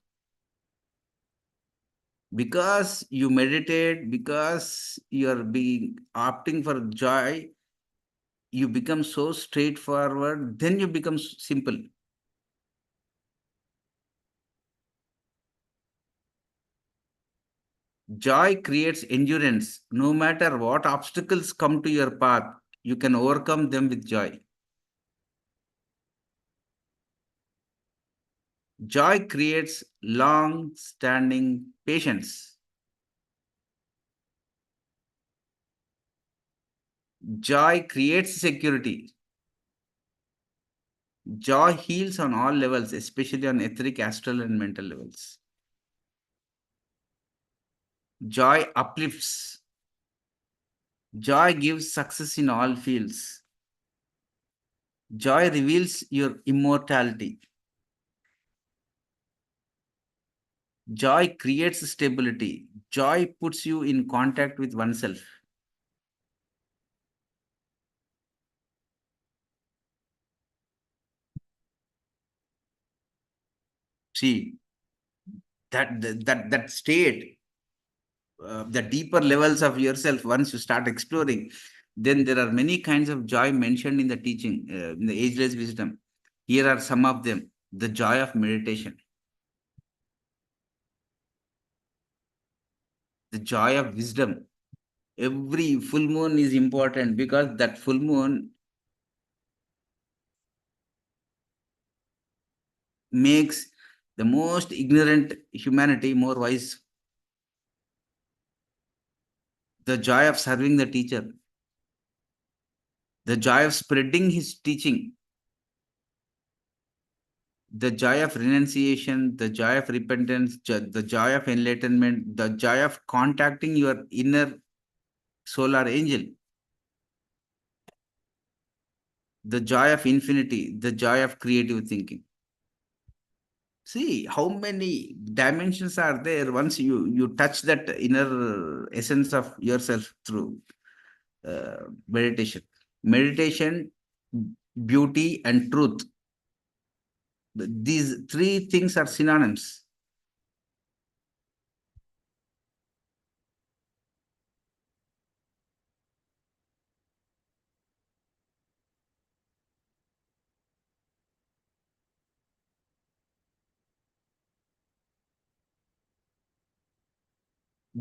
Because you meditate, because you are being opting for joy, you become so straightforward, then you become simple. Joy creates endurance. No matter what obstacles come to your path, you can overcome them with joy. Joy creates long standing patience. Joy creates security. Joy heals on all levels, especially on etheric, astral, and mental levels. Joy uplifts. Joy gives success in all fields. Joy reveals your immortality. Joy creates stability. Joy puts you in contact with oneself. See, that state, the deeper levels of yourself, once you start exploring, then there are many kinds of joy mentioned in the teaching, in the ageless wisdom. Here are some of them. The joy of meditation, the joy of wisdom. Every full moon is important because that full moon makes the most ignorant humanity more wise. The joy of serving the teacher, the joy of spreading his teaching, the joy of renunciation, the joy of repentance, the joy of enlightenment, the joy of contacting your inner solar angel, the joy of infinity, the joy of creative thinking. See how many dimensions are there once you touch that inner essence of yourself through meditation. Meditation, beauty, and truth. These three things are synonyms.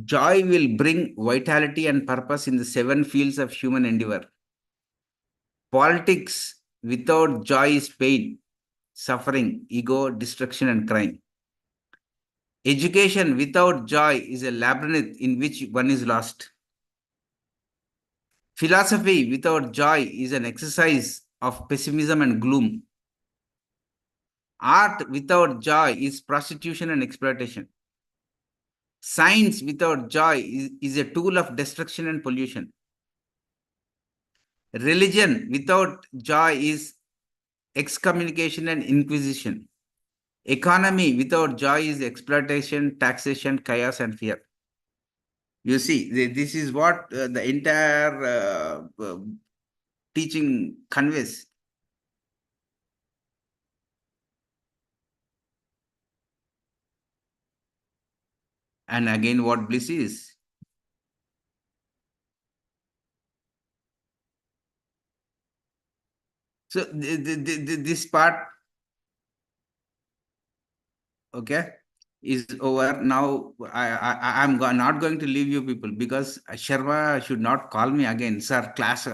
Joy will bring vitality and purpose in the 7 fields of human endeavor. Politics without joy is pain, suffering, ego, destruction, and crime. Education without joy is a labyrinth in which one is lost. Philosophy without joy is an exercise of pessimism and gloom. Art without joy is prostitution and exploitation. Science without joy is a tool of destruction and pollution. Religion without joy is excommunication and inquisition. Economy without joy is exploitation, taxation, chaos, and fear. You see, this is what the entire teaching conveys. And again, what bliss is. So this part, okay, is over. Now I'm not going to leave you people because Sharma should not call me again, sir, class.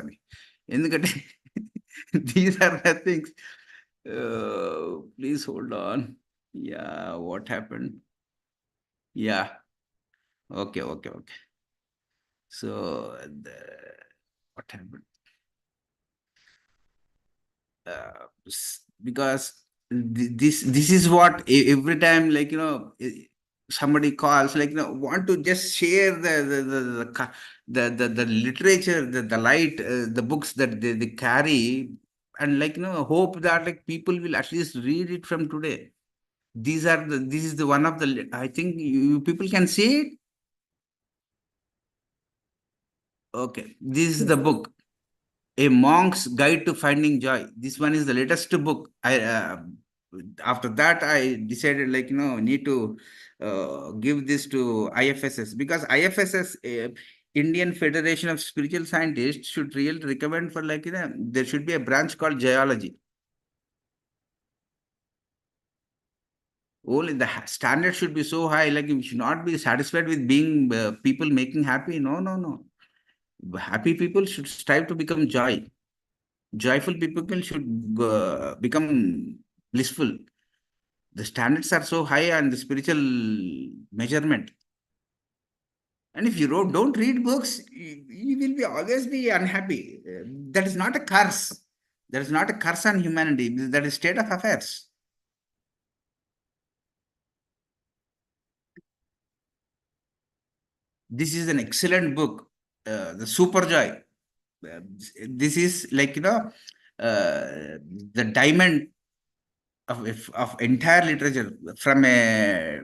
Endukante these are the things. Please hold on. Yeah, what happened? Yeah. Okay. So what happened? Because this is what every time, like, somebody calls, like, want to just share the literature, the light, the books that they carry, and, like, hope that, like, people will at least read it from today. This is the one of the, I think you people can see it. Okay, this is the book, A Monk's Guide to Finding Joy. This one is the latest book. After that I decided, like, need to give this to IFSS, because IFSS, Indian Federation of Spiritual Scientists, should really recommend for, like, there should be a branch called Geology. Only the standard should be so high, like, you should not be satisfied with being people making happy. No. Happy people should strive to become joy. Joyful people should become blissful. The standards are so high on the spiritual measurement. And if you don't read books, you will be always be unhappy. That is not a curse. That is not a curse on humanity. That is state of affairs. This is an excellent book, The Super Joy. This is, like, the diamond of entire literature, from a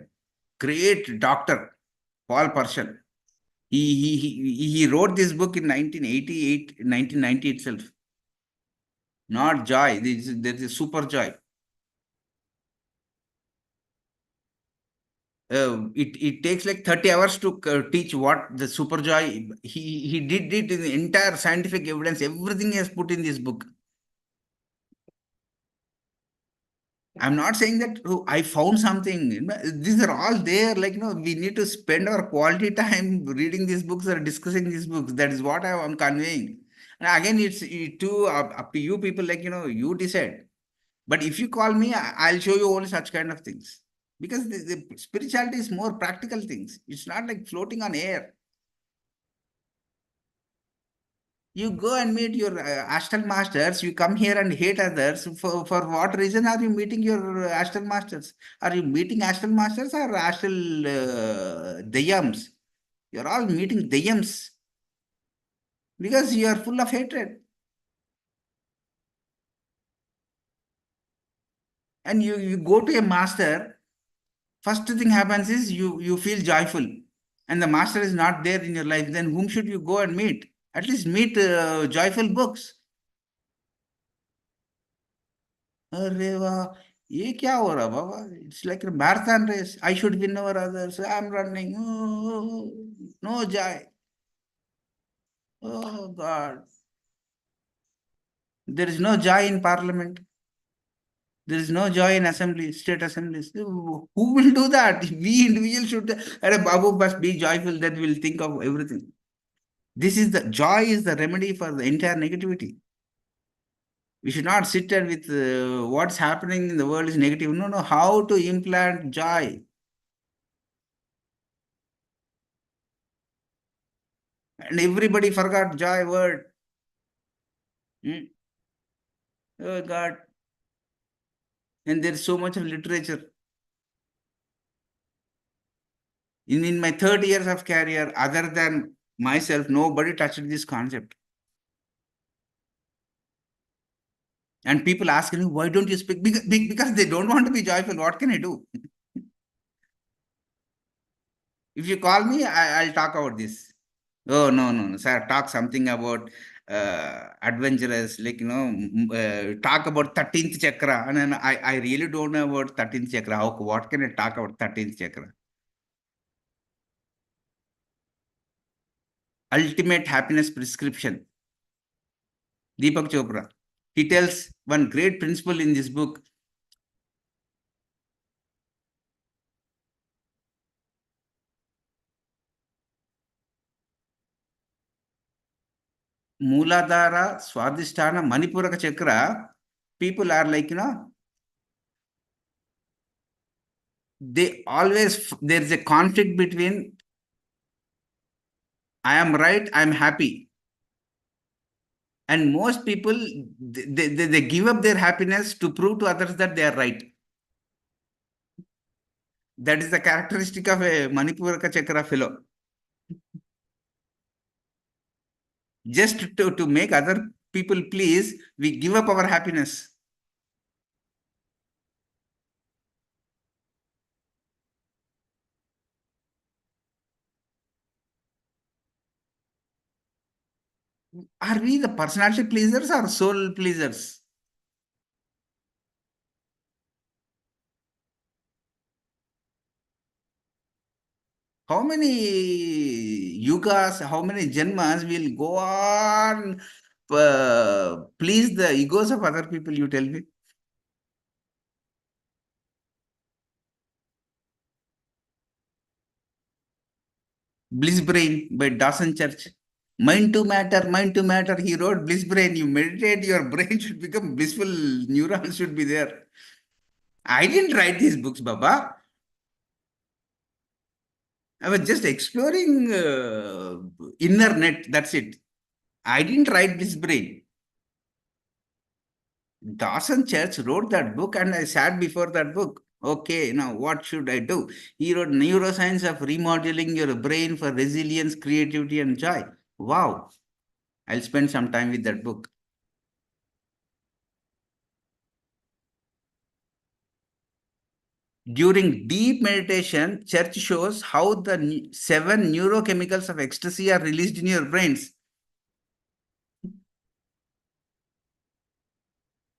great doctor, Paul Purcell. He wrote this book in 1988, 1990 itself. Not joy. There is super joy. It takes like 30 hours to teach what the super joy. He did it in the entire scientific evidence. Everything he has put in this book. I'm not saying that, oh, I found something. These are all there. Like, we need to spend our quality time reading these books or discussing these books. That is what I am conveying. And again, it's up to you people. Like, you decide. But if you call me, I'll show you all such kind of things. Because the spirituality is more practical things. It's not like floating on air. You go and meet your astral masters. You come here and hate others. For what reason are you meeting your astral masters? Are you meeting astral masters or astral dayams? You're all meeting dayams because you are full of hatred. And you go to a master, first thing happens is you feel joyful. And the master is not there in your life. Then whom should you go and meet? At least meet joyful books. Arre wah. ये क्या हो रहा बाबा? It's like a marathon race. I should win over others. I'm running. Oh, no joy. Oh God. There is no joy in parliament. There is no joy in assembly, state assemblies. Who will do that? We individuals should. Arey Babu must be joyful. Then we'll think of everything. This is the joy is the remedy for the entire negativity. We should not sit there with what's happening in the world is negative. No, no. How to implant joy? And everybody forgot joy word. Hmm? Oh God. And there's so much of literature. In my 30 years of career, other than myself, nobody touched this concept. And people ask me, why don't you speak? Because they don't want to be joyful. What can I do? If you call me, I'll talk about this. Oh, no, no, no, sir. Talk something about adventurous, like, talk about 13th chakra. And then I really don't know about 13th chakra. What can I talk about 13th chakra? Ultimate happiness prescription. Deepak Chopra. He tells one great principle in this book. Mooladhara, Swadhisthana, Manipuraka chakra. People are like, they always, there is a conflict between I am right, I am happy. And most people, they give up their happiness to prove to others that they are right. That is the characteristic of a Manipuraka chakra fellow. Just to make other people please, we give up our happiness. Are we the personality pleasers or soul pleasers? How many yugas, how many janmas will go on please the egos of other people, you tell me? Bliss Brain by Dawson Church. Mind to matter, mind to matter. He wrote Bliss Brain. You meditate, your brain should become blissful. Neurons should be there. I didn't write these books, Baba. I was just exploring inner net. That's it. I didn't write Bliss Brain. Dawson Church wrote that book and I sat before that book. Okay, now what should I do? He wrote Neuroscience of Remodeling Your Brain for Resilience, Creativity and Joy. Wow. I'll spend some time with that book. During deep meditation, church shows how the 7 neurochemicals of ecstasy are released in your brains.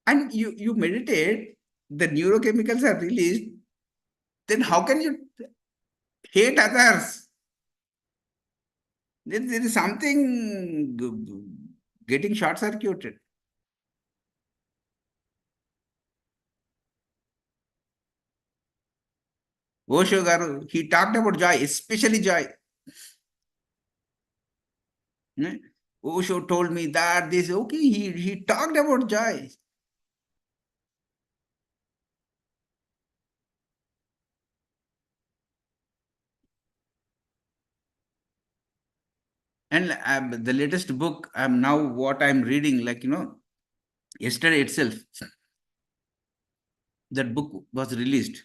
And you meditate, the neurochemicals are released, then how can you hate others? There is something getting short circuited. Osho Garu, he talked about joy, especially joy. Osho told me that this, okay, he talked about joy. And the latest book, now what I'm reading, like, yesterday itself, that book was released.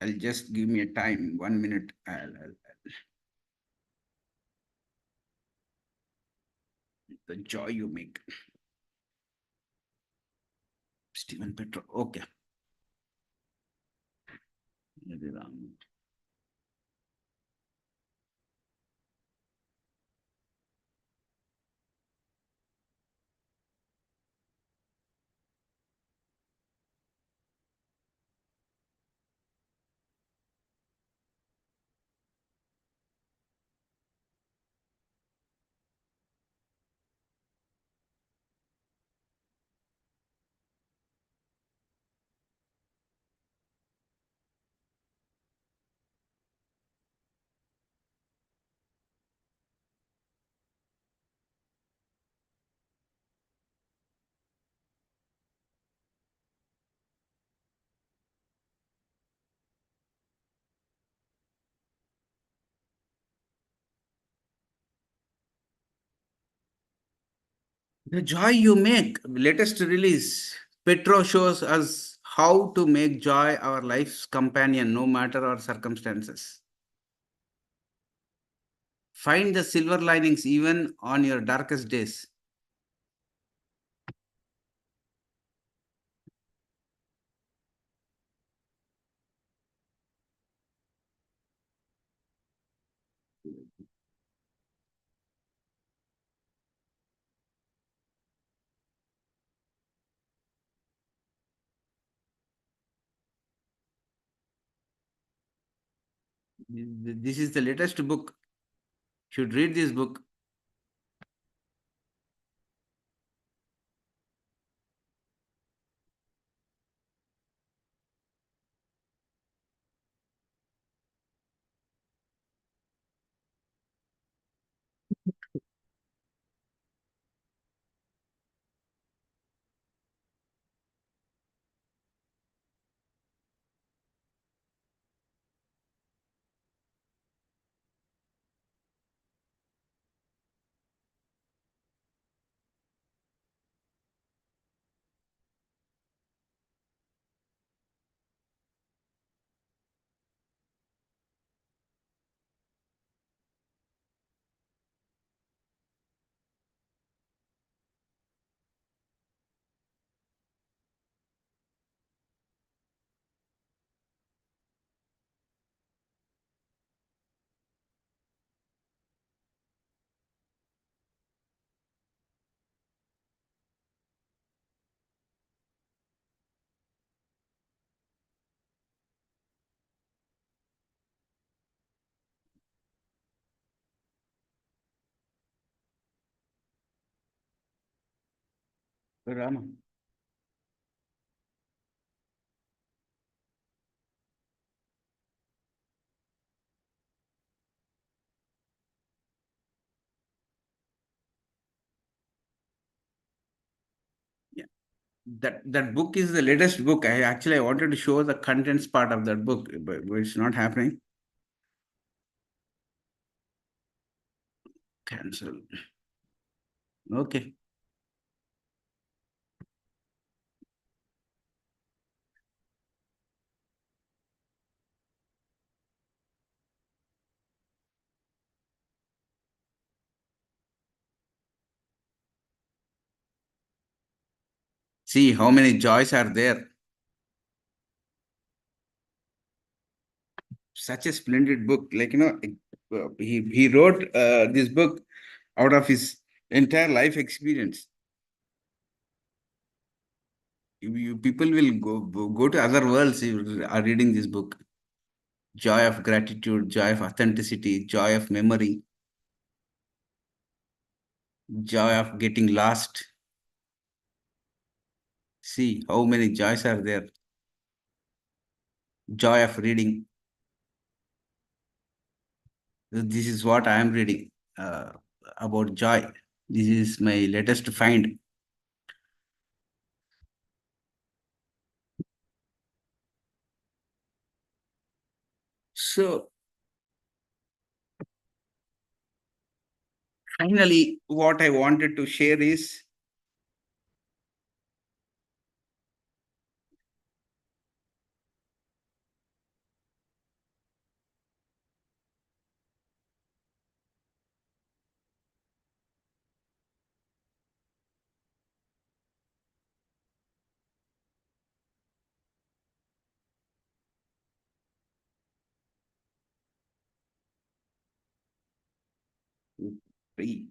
I'll just give me a time, 1 minute. The joy you make. Stephen Petro. Okay. The joy you make, latest release, Petro shows us how to make joy our life's companion, no matter our circumstances. Find the silver linings even on your darkest days. This is the latest book. You should read this book. Rama. Yeah. That book is the latest book. I wanted to show the contents part of that book, but it's not happening. Cancel. Okay. See how many joys are there. Such a splendid book. He wrote this book out of his entire life experience. People will go to other worlds if you are reading this book. Joy of gratitude, joy of authenticity, joy of memory, joy of getting lost. See how many joys are there. Joy of reading. This is what I am reading about joy. This is my latest find. So, finally, what I wanted to share is free.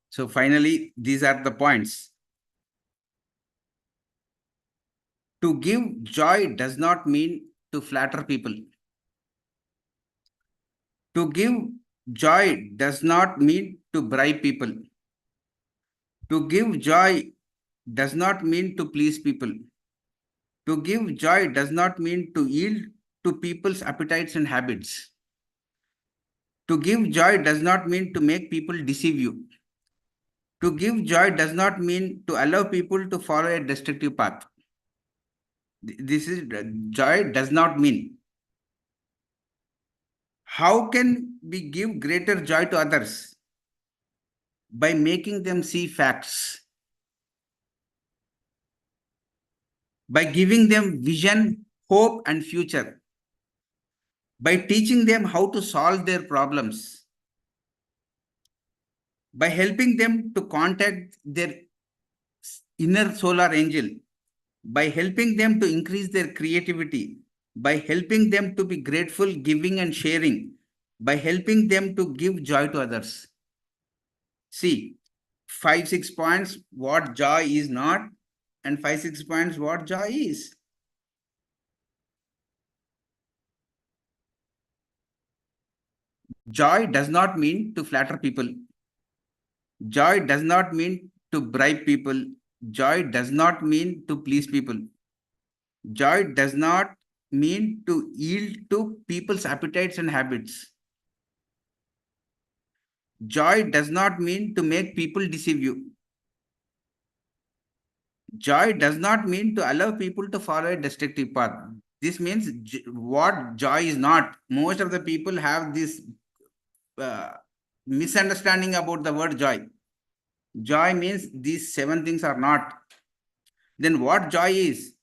So finally, these are the points. To give joy does not mean to flatter people. To give joy does not mean to bribe people. To give joy does not mean to please people. To give joy does not mean to yield to people's appetites and habits. To give joy does not mean to make people deceive you. To give joy does not mean to allow people to follow a destructive path. This is joy does not mean. How can we give greater joy to others? By making them see facts, by giving them vision, hope, and future, by teaching them how to solve their problems, by helping them to contact their inner solar angel, by helping them to increase their creativity, by helping them to be grateful, giving, and sharing, by helping them to give joy to others. See, 5-6 points what joy is not, and 5-6 points what joy is. Joy does not mean to flatter people. Joy does not mean to bribe people. Joy does not mean to please people. Joy does not mean to yield to people's appetites and habits. Joy does not mean to make people deceive you. Joy does not mean to allow people to follow a destructive path. This means what joy is not. Most of the people have this misunderstanding about the word joy. Joy means these 7 things are not. Then what joy is?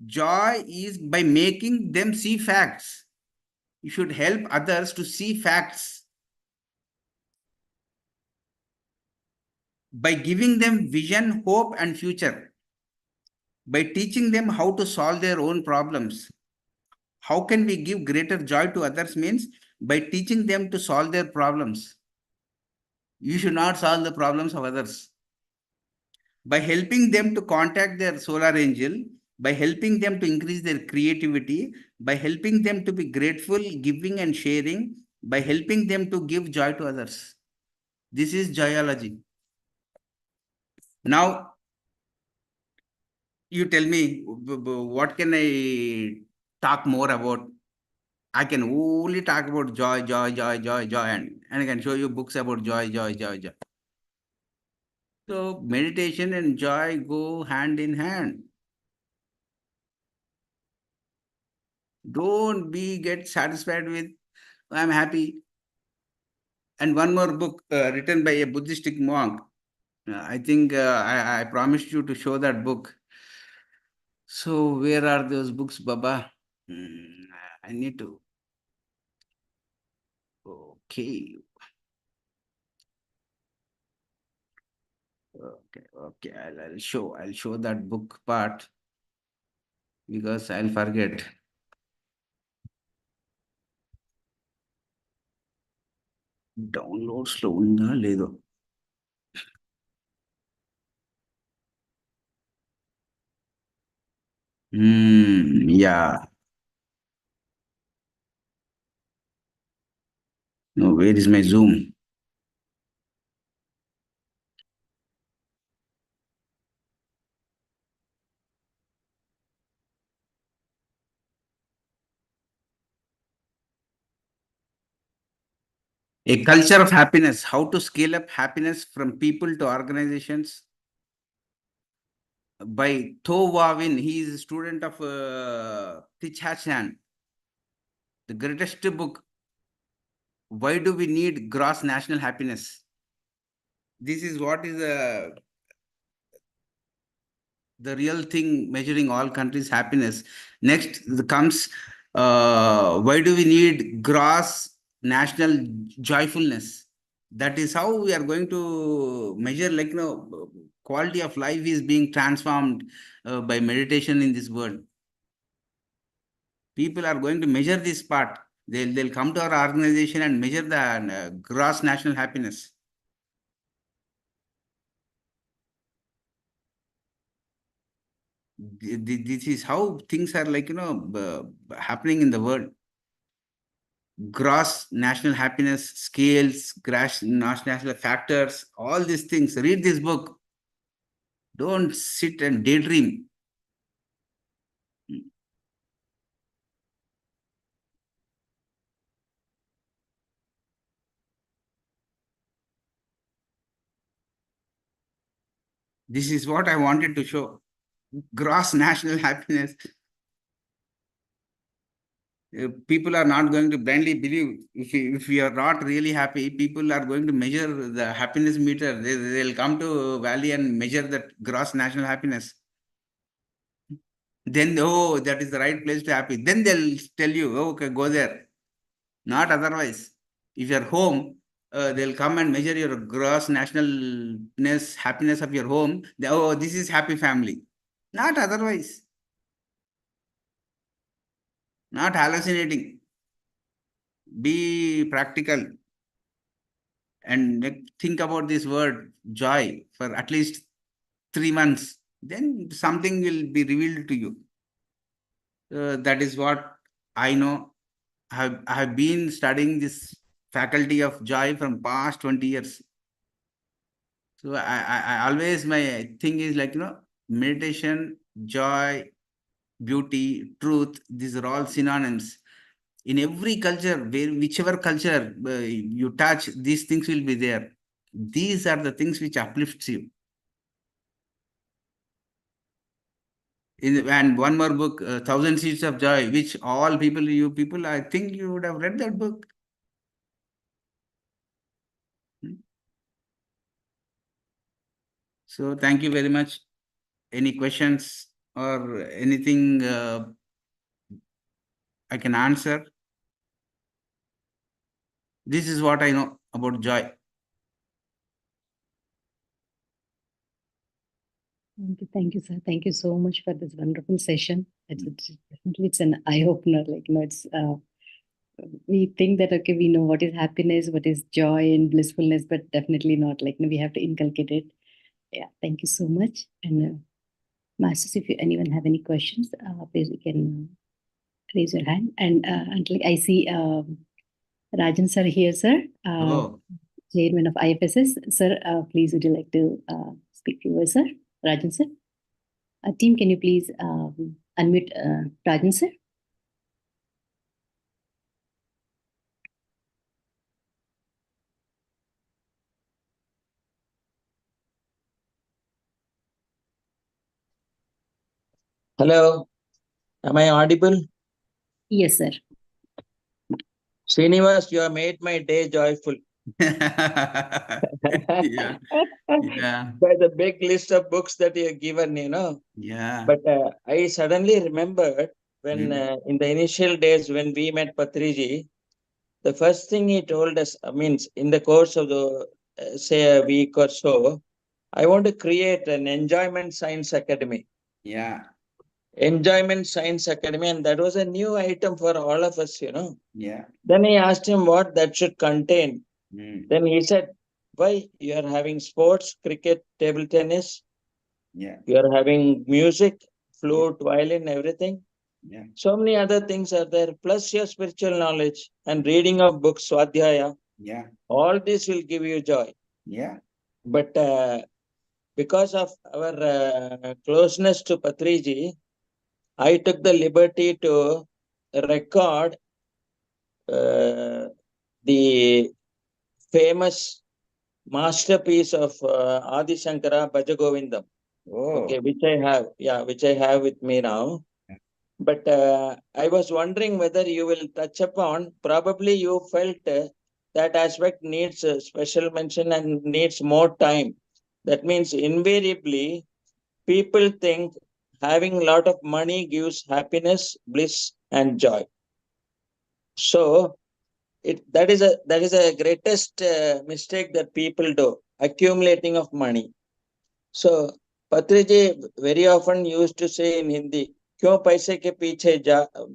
Joy is by making them see facts. You should help others to see facts. By giving them vision, hope, and future. By teaching them how to solve their own problems. How can we give greater joy to others means by teaching them to solve their problems. You should not solve the problems of others. By helping them to contact their solar angel, by helping them to increase their creativity, by helping them to be grateful, giving and sharing, by helping them to give joy to others. This is joyology. Now, you tell me, what can I talk more about? I can only talk about joy, joy, joy, joy, joy, and I can show you books about joy, joy, joy, joy. So meditation and joy go hand in hand. Don't get satisfied with I'm happy. And one more book written by a Buddhistic monk. I think I promised you to show that book. So where are those books, Baba? I need to. Okay. Okay. I'll show that book part because I'll forget. Download slow ఉందా లేదో. Yeah. No, where is my Zoom? A culture of happiness. How to scale up happiness from people to organizations. By To Wavin. He is a student of Thich Nhat. The greatest book. Why do we need gross national happiness? This is what is the real thing measuring all countries' happiness. Next comes why do we need gross national joyfulness? That is how we are going to measure, like, quality of life is being transformed by meditation in this world. People are going to measure this part. They'll come to our organization and measure the gross national happiness. This is how things are, like, happening in the world. Gross national happiness scales, gross national factors, all these things. Read this book. Don't sit and daydream. This is what I wanted to show. gross national happiness. People are not going to blindly believe. If you are not really happy, people are going to measure the happiness meter. They'll come to Valley and measure that gross national happiness. Then, oh, that is the right place to happy. Then they'll tell you, oh, okay, go there. Not otherwise. If you're home, they'll come and measure your gross nationalness, happiness of your home. Oh, this is happy family. Not otherwise. Not hallucinating. Be practical and think about this word joy for at least 3 months. Then something will be revealed to you. That is what I know. I have been studying this faculty of joy from past 20 years. So I always, my thing is like, meditation, joy, beauty, truth, these are all synonyms. In every culture, whichever culture you touch, these things will be there. These are the things which uplifts you. And one more book, Thousand Seeds of Joy, which all people, you people, I think you would have read that book. So thank you very much. Any questions or anything I can answer? This is what I know about joy. Thank you, sir. Thank you so much for this wonderful session. It's an eye opener. We think that okay, we know what is happiness, what is joy and blissfulness, but definitely not. We have to inculcate it. Yeah, thank you so much. And masters, if anyone have any questions, please you can raise your hand. And I see Rajan sir here, sir. Chairman of IFSS. Sir, please would you like to speak to you, sir? Rajan sir. Team, can you please unmute Rajan sir? Hello, am I audible? Yes, sir. Srinivas, you have made my day joyful. Yeah. By the big list of books that you have given, Yeah. But I suddenly remembered when in the initial days when we met Patriji, the first thing he told us, means in the course of the, say a week or so, I want to create an enjoyment science academy. Yeah. Enjoyment Science Academy, and that was a new item for all of us, Yeah. Then he asked him what that should contain. Mm. Then he said, why you are having sports, cricket, table tennis, Yeah. you are having music, flute, violin, everything. Yeah. So many other things are there, plus your spiritual knowledge and reading of books, Swadhyaya. Yeah. All this will give you joy. Yeah. But because of our closeness to Patriji, I took the liberty to record the famous masterpiece of Adi Shankara Bhajagovindam. Oh. Okay, which I have with me now. But I was wondering whether you will touch upon, probably you felt that aspect needs a special mention and needs more time. That means invariably people think having a lot of money gives happiness, bliss, and joy. So that is a greatest mistake that people do, accumulating of money. So Patriji very often used to say in Hindi, "Kyun paise ke piche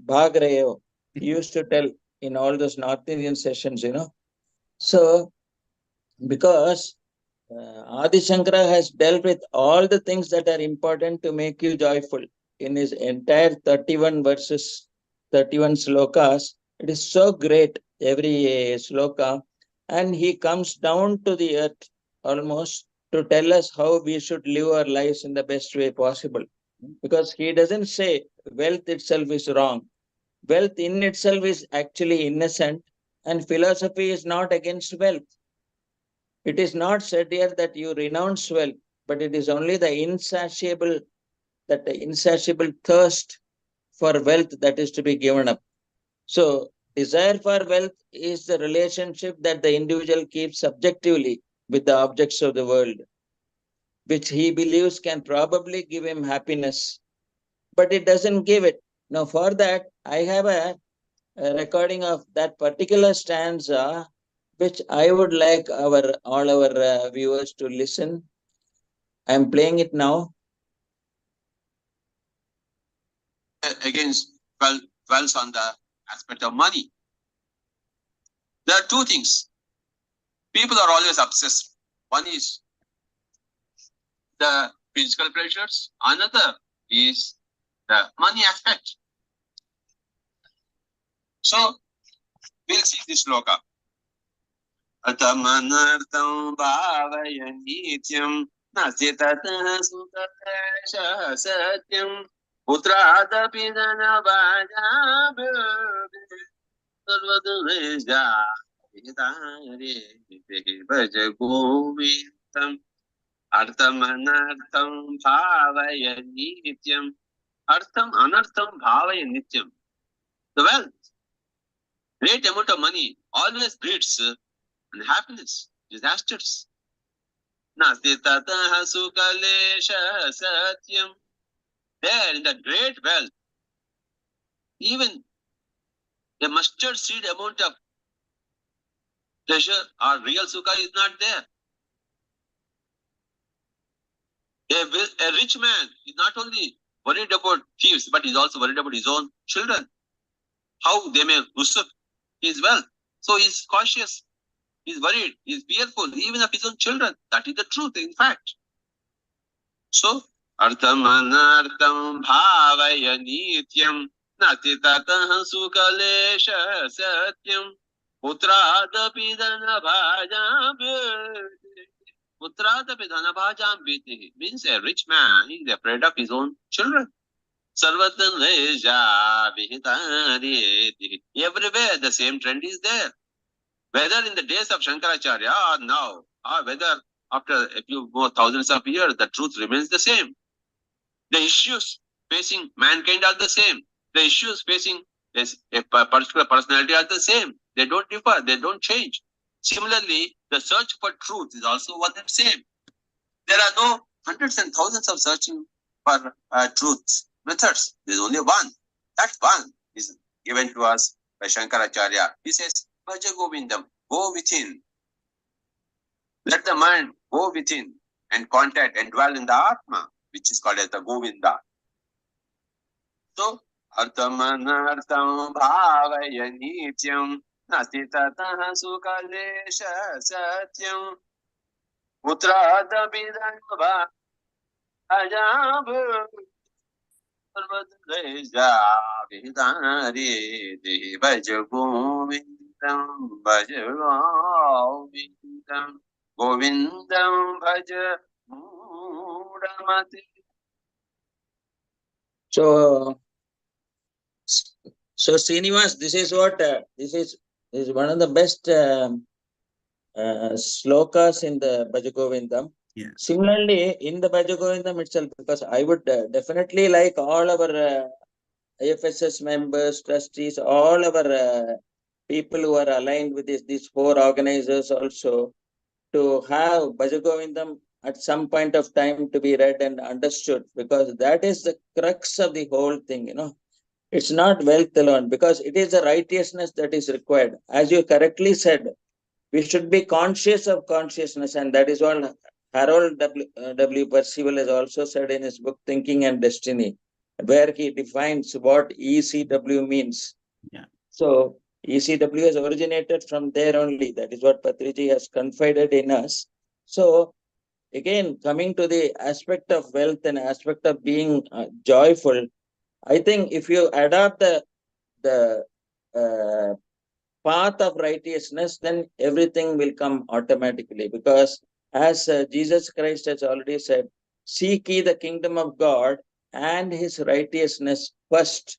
bhag rahe ho?" He used to tell in all those North Indian sessions, So because Adi Shankara has dealt with all the things that are important to make you joyful in his entire 31 verses, 31 slokas. It is so great, every sloka. And he comes down to the earth almost to tell us how we should live our lives in the best way possible. Because he doesn't say wealth itself is wrong. Wealth in itself is actually innocent, and philosophy is not against wealth. It is not said here that you renounce wealth, but it is only the insatiable, that insatiable thirst for wealth that is to be given up. So desire for wealth is the relationship that the individual keeps subjectively with the objects of the world, which he believes can probably give him happiness, but it doesn't give it. Now, for that, I have a recording of that particular stanza, which I would like all our viewers to listen. I am playing it now. Against dwells on the aspect of money. There are two things. People are always obsessed. One is the physical pleasures. Another is the money aspect. So we'll see this sloka. Atamanartam bhavaya nityam nasitatah sukatesha satyam putradapi dana vajam sarvadveja vidare bhaja govindam arthamanartam bhavaya nityam artham anartham bhavaya nityam. The wealth, great amount of money always breeds unhappiness, disasters. Nasti tataha sukalesha satyam. There in the great wealth, even a mustard seed amount of pleasure or real sukha is not there. A rich man is not only worried about thieves, but he's also worried about his own children, how they may usurp his wealth. So he's cautious, he's worried, he's fearful, even of his own children. That is the truth, in fact. So, artham anartham bhavaya nityam nati tatah sukalesha satyam putradapi dana bhajam putradapi dana bhajam viti. Means a rich man is afraid of his own children. Sarvatan leja vihitari. Everywhere the same trend is there. Whether in the days of Shankaracharya or now, or whether after a few more thousands of years, the truth remains the same. The issues facing mankind are the same. The issues facing a particular personality are the same. They don't differ, they don't change. Similarly, the search for truth is also one and same. There are no hundreds and thousands of searching for truths, methods. There is only one. That one is given to us by Shankaracharya. He says, Bhaja Govindam, go within. Let the mind go within and contact and dwell in the Atma, which is called as the Govinda. So, arthamanartham bhavaya nityam nasti tatah sukalesha satyam putradapidanva ajam sarvadreja vidari dehi bhaja govindam bhaja govindam govindam bhaja mudamati. So Srinivas, this is what this is one of the best slokas in the Bhajagovindam. Yeah. Similarly, in the Bhajagovindam itself, because I would definitely like all our IFSS members, trustees, all our people who are aligned with these four organizers also, to have Bhajagovindam at some point of time to be read and understood, because that is the crux of the whole thing, you know. It's not wealth alone, because it is the righteousness that is required. As you correctly said, we should be conscious of consciousness, and that is what Harold W. Percival has also said in his book Thinking and Destiny, where he defines what ECW means. Yeah. So ECW has originated from there only. That is what Patriji has confided in us. So again, coming to the aspect of wealth and aspect of being joyful, I think if you adopt the path of righteousness, then everything will come automatically. Because as Jesus Christ has already said, seek ye the kingdom of God and his righteousness first.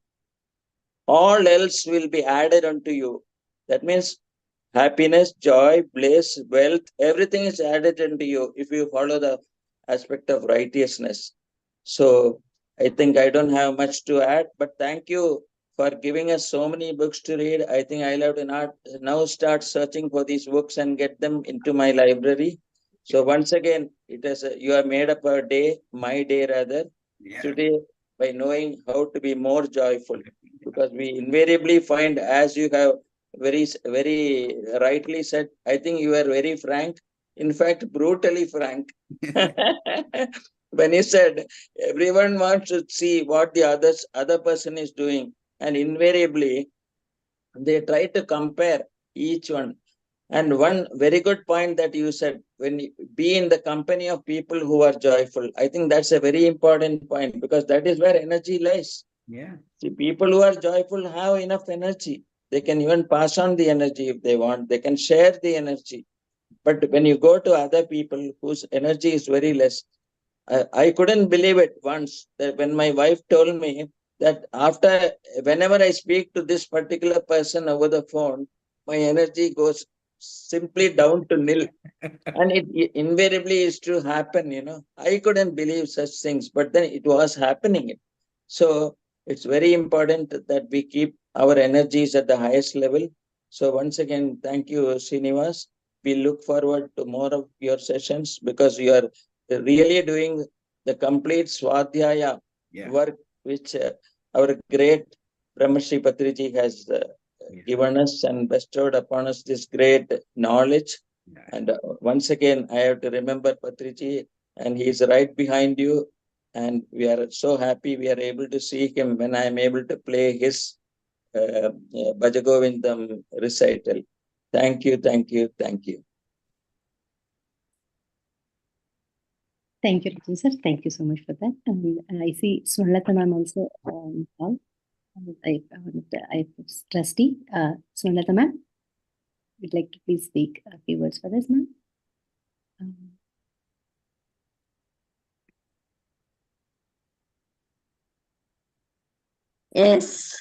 All else will be added unto you. That means happiness, joy, bliss, wealth, everything is added unto you if you follow the aspect of righteousness. So I think I don't have much to add, but thank you for giving us so many books to read. I think I'll have to not now start searching for these books and get them into my library. So once again, you have made up a day, my day rather, today, by knowing how to be more joyful, because we invariably find, as you have very rightly said, I think you are very frank, in fact brutally frank. When you said everyone wants to see what the other person is doing, and invariably they try to compare each one. And one very good point that you said, when you be in the company of people who are joyful, I think that's a very important point, because that is where energy lies. Yeah. See, people who are joyful have enough energy. They can even pass on the energy if they want. They can share the energy. But when you go to other people whose energy is very less, I couldn't believe it once that when my wife told me that whenever I speak to this particular person over the phone, my energy goes simply down to nil. And it invariably is to happen. I couldn't believe such things, but then it was happening. So it's very important that we keep our energies at the highest level. So once again, thank you, Srinivas. We look forward to more of your sessions, because you are really doing the complete Swadhyaya work, which our great Brahmashri Patriji has given us and bestowed upon us this great knowledge. And once again, I have to remember Patriji, and he is right behind you. And we are so happy we are able to see him when I am able to play his Bhajagovindam recital. Thank you, thank you, thank you. Thank you, Rajan sir. Thank you so much for that. And I see Swarnalata ma'am also on call. I trustee. Swarnalata ma'am, would like to please speak a few words for us, ma'am. Yes.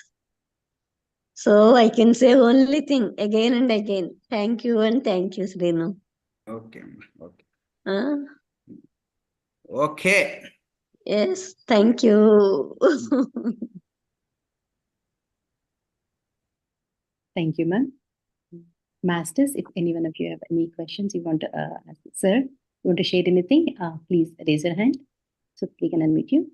So I can say only thing again and again. Thank you and thank you, Srinu. Okay. Okay. Okay. Yes, thank you. Thank you, ma'am. Masters, if any one of you have any questions you want to ask, sir, you want to share anything, please raise your hand so we can unmute you.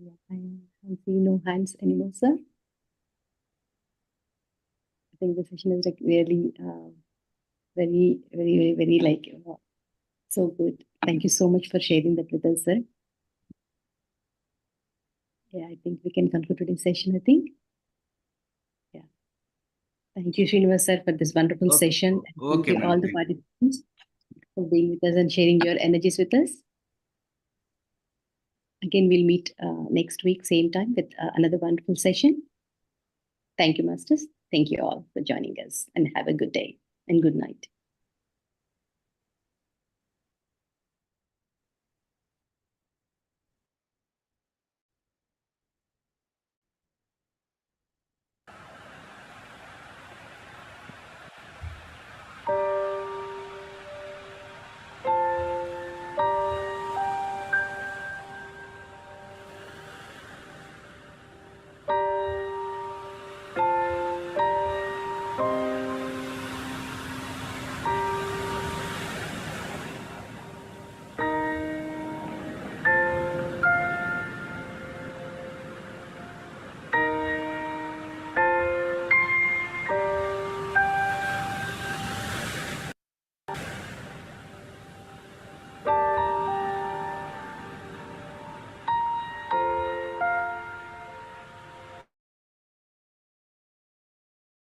Yeah, I see no hands anymore, sir. I think the session is like really very like so good. Thank you so much for sharing that with us, sir. Yeah, I think we can conclude today's session, I think. Yeah. Thank you, Srinivas sir, for this wonderful session. Thank you all the participants for being with us and sharing your energies with us. Again, we'll meet next week, same time, with another wonderful session. Thank you, Masters. Thank you all for joining us, and have a good day and good night.